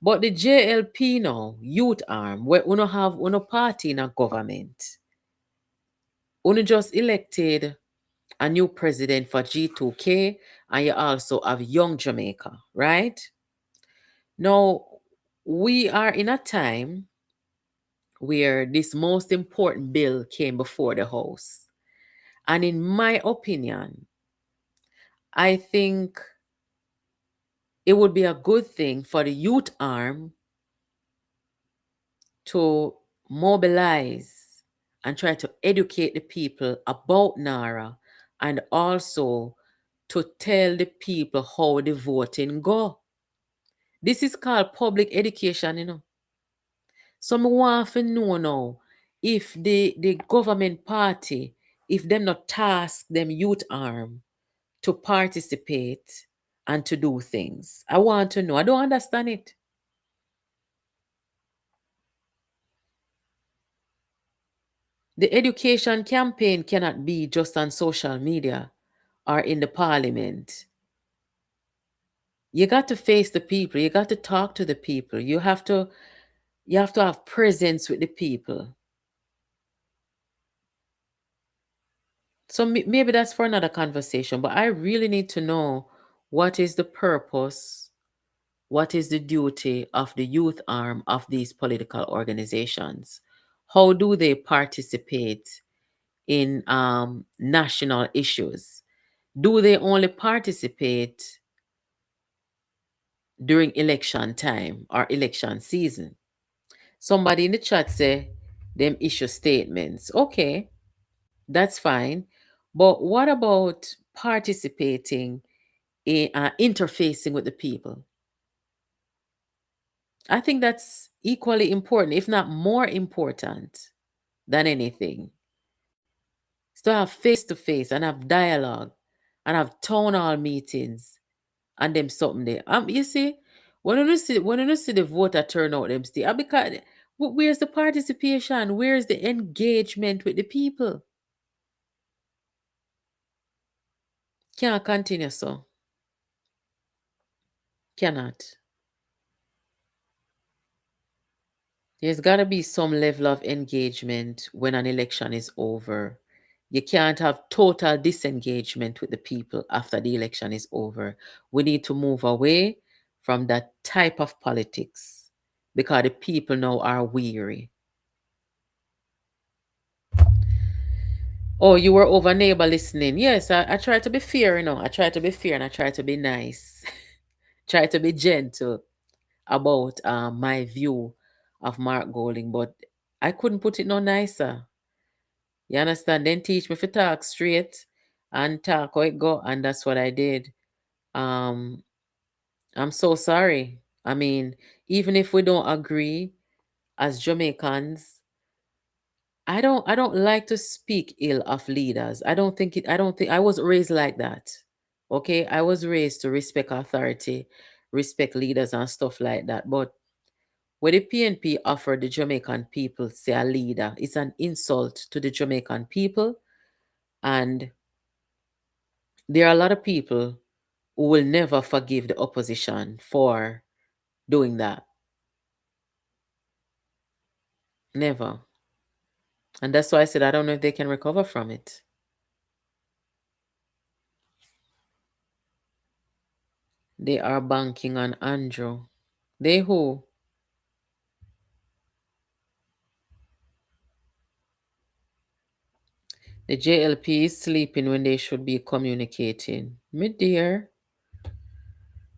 But the JLP now, youth arm, where we have uno party in a government, uno just elected a new president for G2K, and you also have Young Jamaica, right? Now, we are in a time where this most important bill came before the House. And in my opinion, I think it would be a good thing for the youth arm to mobilize and try to educate the people about NARA, and also to tell the people how the voting go. This is called public education. So I want to know now, if the government party, if them not task them youth arm to participate and to do things. I want to know. I don't understand it. The education campaign cannot be just on social media or in the parliament. You got to face the people. You got to talk to the people. You have to have presence with the people. So maybe that's for another conversation, but I really need to know, what is the purpose, what is the duty of the youth arm of these political organizations? How do they participate in national issues? Do they only participate during election time or election season? Somebody in the chat say them issue statements. Okay, that's fine. But what about participating in interfacing with the people? I think that's equally important, if not more important than anything. Is to have face to face and have dialogue and have town hall meetings and them something there. You see, when you see the voter turnout, them still, because where's the participation? Where's the engagement with the people? Can't continue so. Cannot. There's got to be some level of engagement when an election is over. You can't have total disengagement with the people after the election is over. We need to move away from that type of politics because the people now are weary. Oh, you were over neighbor listening. Yes, I try to be fair, I try to be fair and I try to be nice. Try to be gentle about my view of Mark Golding, but I couldn't put it no nicer. You understand? Then teach me to talk straight and talk how it go, and that's what I did. Um, I'm so sorry. I mean, even if we don't agree as Jamaicans, I don't like to speak ill of leaders. I don't think I was raised like that. Okay? I was raised to respect authority, respect leaders and stuff like that. But what the PNP offered the Jamaican people, say a leader, it's an insult to the Jamaican people. And there are a lot of people who will never forgive the opposition for doing that. Never. And that's why I said I don't know if they can recover from it. They are banking on Andrew. They who? The JLP is sleeping when they should be communicating. Me dear,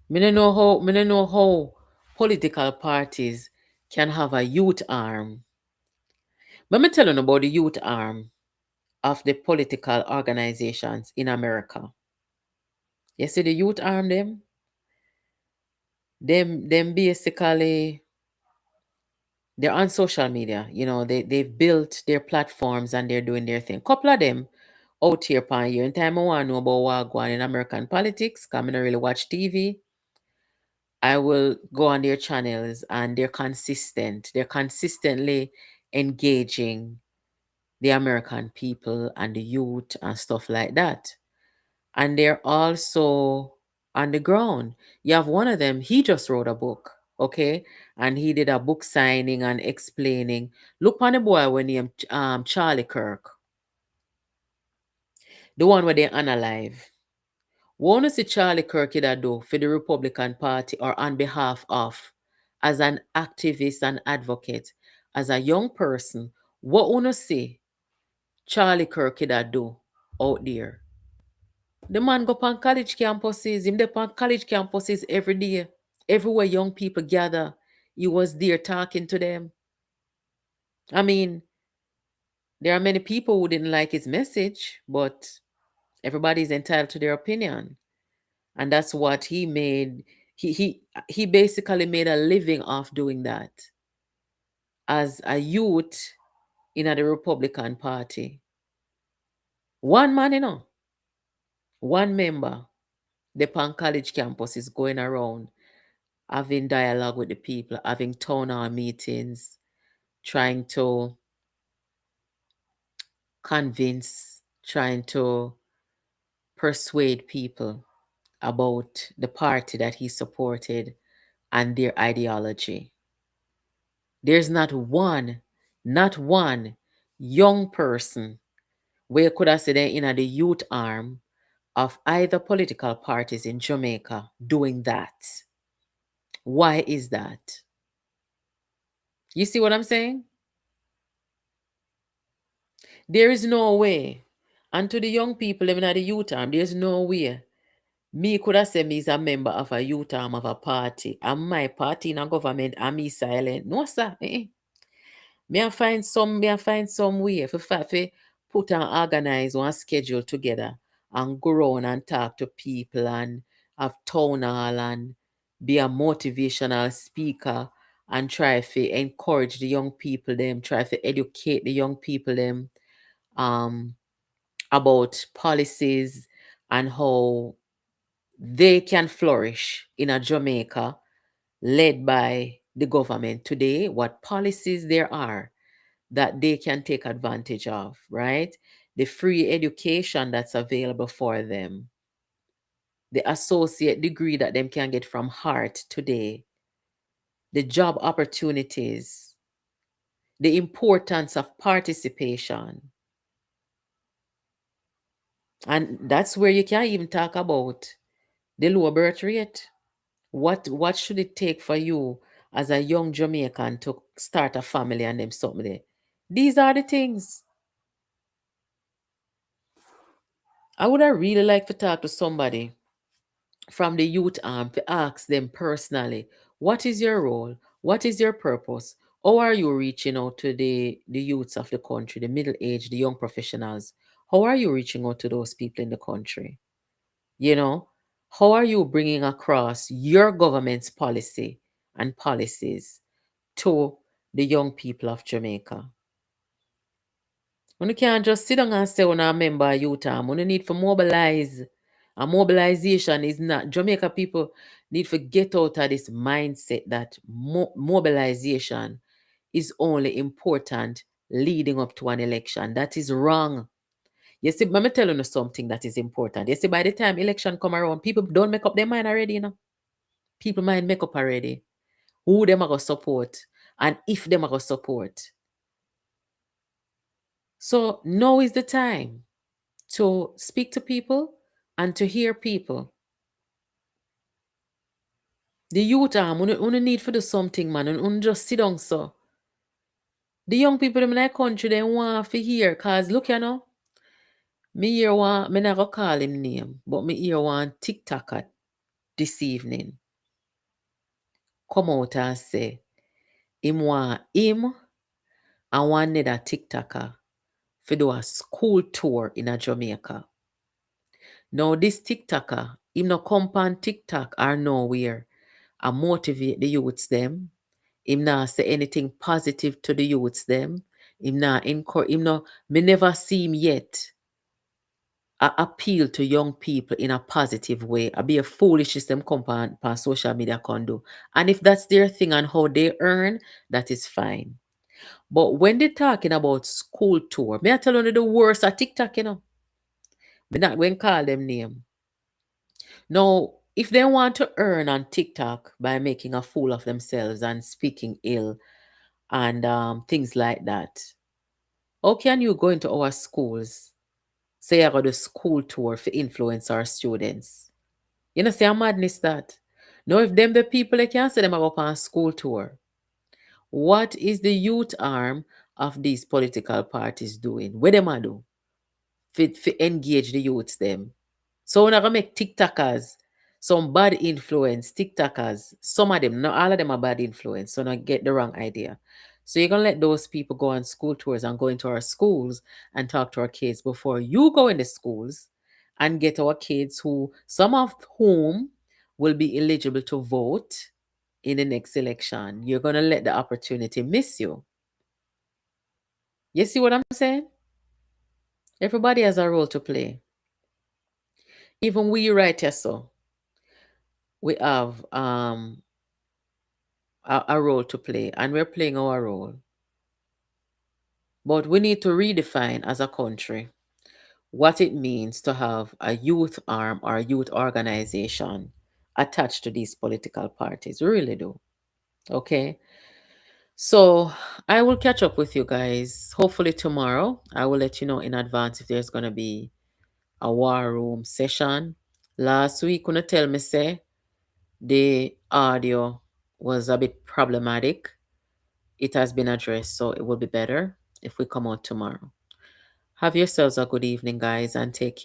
me no know how political parties can have a youth arm. Let me tell you about the youth arm of the political organizations in America. You see the youth arm them basically they're on social media. You know, they've built their platforms and they're doing their thing. Couple of them out here pan here. In time I want to know about what going on in American politics, because I don't really watch TV. I will go on their channels and they're consistent. They're consistently engaging the American people and the youth and stuff like that. And they're also on the ground. You have one of them, he just wrote a book, okay? And he did a book signing and explaining. Look on the boy when named Charlie Kirk, the one where they unalive. What you see Charlie Kirk that do for the Republican Party or on behalf of, as an activist and advocate, as a young person, what you see Charlie Kirk that do out there? The man go on college campuses, him dey on college campuses every day. Everywhere young people gather, he was there talking to them. I mean, there are many people who didn't like his message, but everybody's entitled to their opinion. And that's what he made. He basically made a living off doing that as a youth in the Republican Party. One man, one member, the pan college campus is going around having dialogue with the people, having town hall meetings, trying to convince, trying to persuade people about the party that he supported and their ideology. There's not one young person where could I say they're in the youth arm of either political parties in Jamaica doing that. Why is that? You see what I'm saying? There is no way. And to the young people living at the youth arm, there's no way. Me could have said me is a member of a youth arm of a party. And my party in a government and me silent. No, sir. Me I find some way for put and organize one schedule together and go around and talk to people and have town hall and be a motivational speaker and try to encourage the young people them, try to educate the young people them um about policies and how they can flourish in a Jamaica led by the government today, what policies there are that they can take advantage of, right? The free education that's available for them, the associate degree that them can get from Heart today, the job opportunities, the importance of participation. And that's where you can even talk about the low birth rate. What should it take for you as a young Jamaican to start a family and them something there? These are the things. I would have really liked to talk to somebody from the youth arm to ask them personally, what is your role? What is your purpose? How are you reaching out to the youths of the country, the middle age, the young professionals? How are you reaching out to those people in the country? You know, how are you bringing across your government's policy and policies to the young people of Jamaica? You can't just sit down and say when I member youth arm. You need to mobilize. And mobilization is not Jamaica people need to get out of this mindset that mobilization is only important leading up to an election. That is wrong. You see, let me tell you something that is important. You see, by the time election come around, people don't make up their mind already, you know. People mind make up already. Who them are going to support and if them are going to support. So now is the time to speak to people and to hear people. The youth arm, we need for do something, man. We just sit down so. The young people in my country, they want to hear. Because look, you know, me hear one, me not go call him name, but me hear one TikToker this evening come out and say, him want him and one other TikToker for do a school tour in a Jamaica. Now this TikToker, him no come on TikTok or nowhere and motivate the youths them. Him not say anything positive to the youths them. Him not encourage, him no, me never see him yet appeal to young people in a positive way. I be a foolishness them come on social media can do. And if that's their thing and how they earn, that is fine. But when they're talking about school tour, may I tell you the worst at TikTok, you know? Me not going to call them name. Now, if they want to earn on TikTok by making a fool of themselves and speaking ill and things like that, how can you go into our schools, say I got a school tour for influence our students? You know, say a madness that. Now, if them the people, they can't say them go up on school tour. What is the youth arm of these political parties doing? What them a do? For engage the youths them. So we're not gonna make TikTokers some bad influence, TikTokers. Some of them, not all of them are bad influence. So not get the wrong idea. So you're gonna let those people go on school tours and go into our schools and talk to our kids before you go in the schools and get our kids who some of whom will be eligible to vote in the next election. You're gonna let the opportunity miss you. You see what I'm saying? Everybody has a role to play. Even we right here, so we have a role to play, and we're playing our role. But we need to redefine as a country what it means to have a youth arm or a youth organization attached to these political parties. We really do. Okay. So I will catch up with you guys hopefully tomorrow. I will let you know in advance if there's gonna be a war room session. Last week, gonna tell me say the audio was a bit problematic. It has been addressed, so it will be better if we come out tomorrow. Have yourselves a good evening, guys, and take care.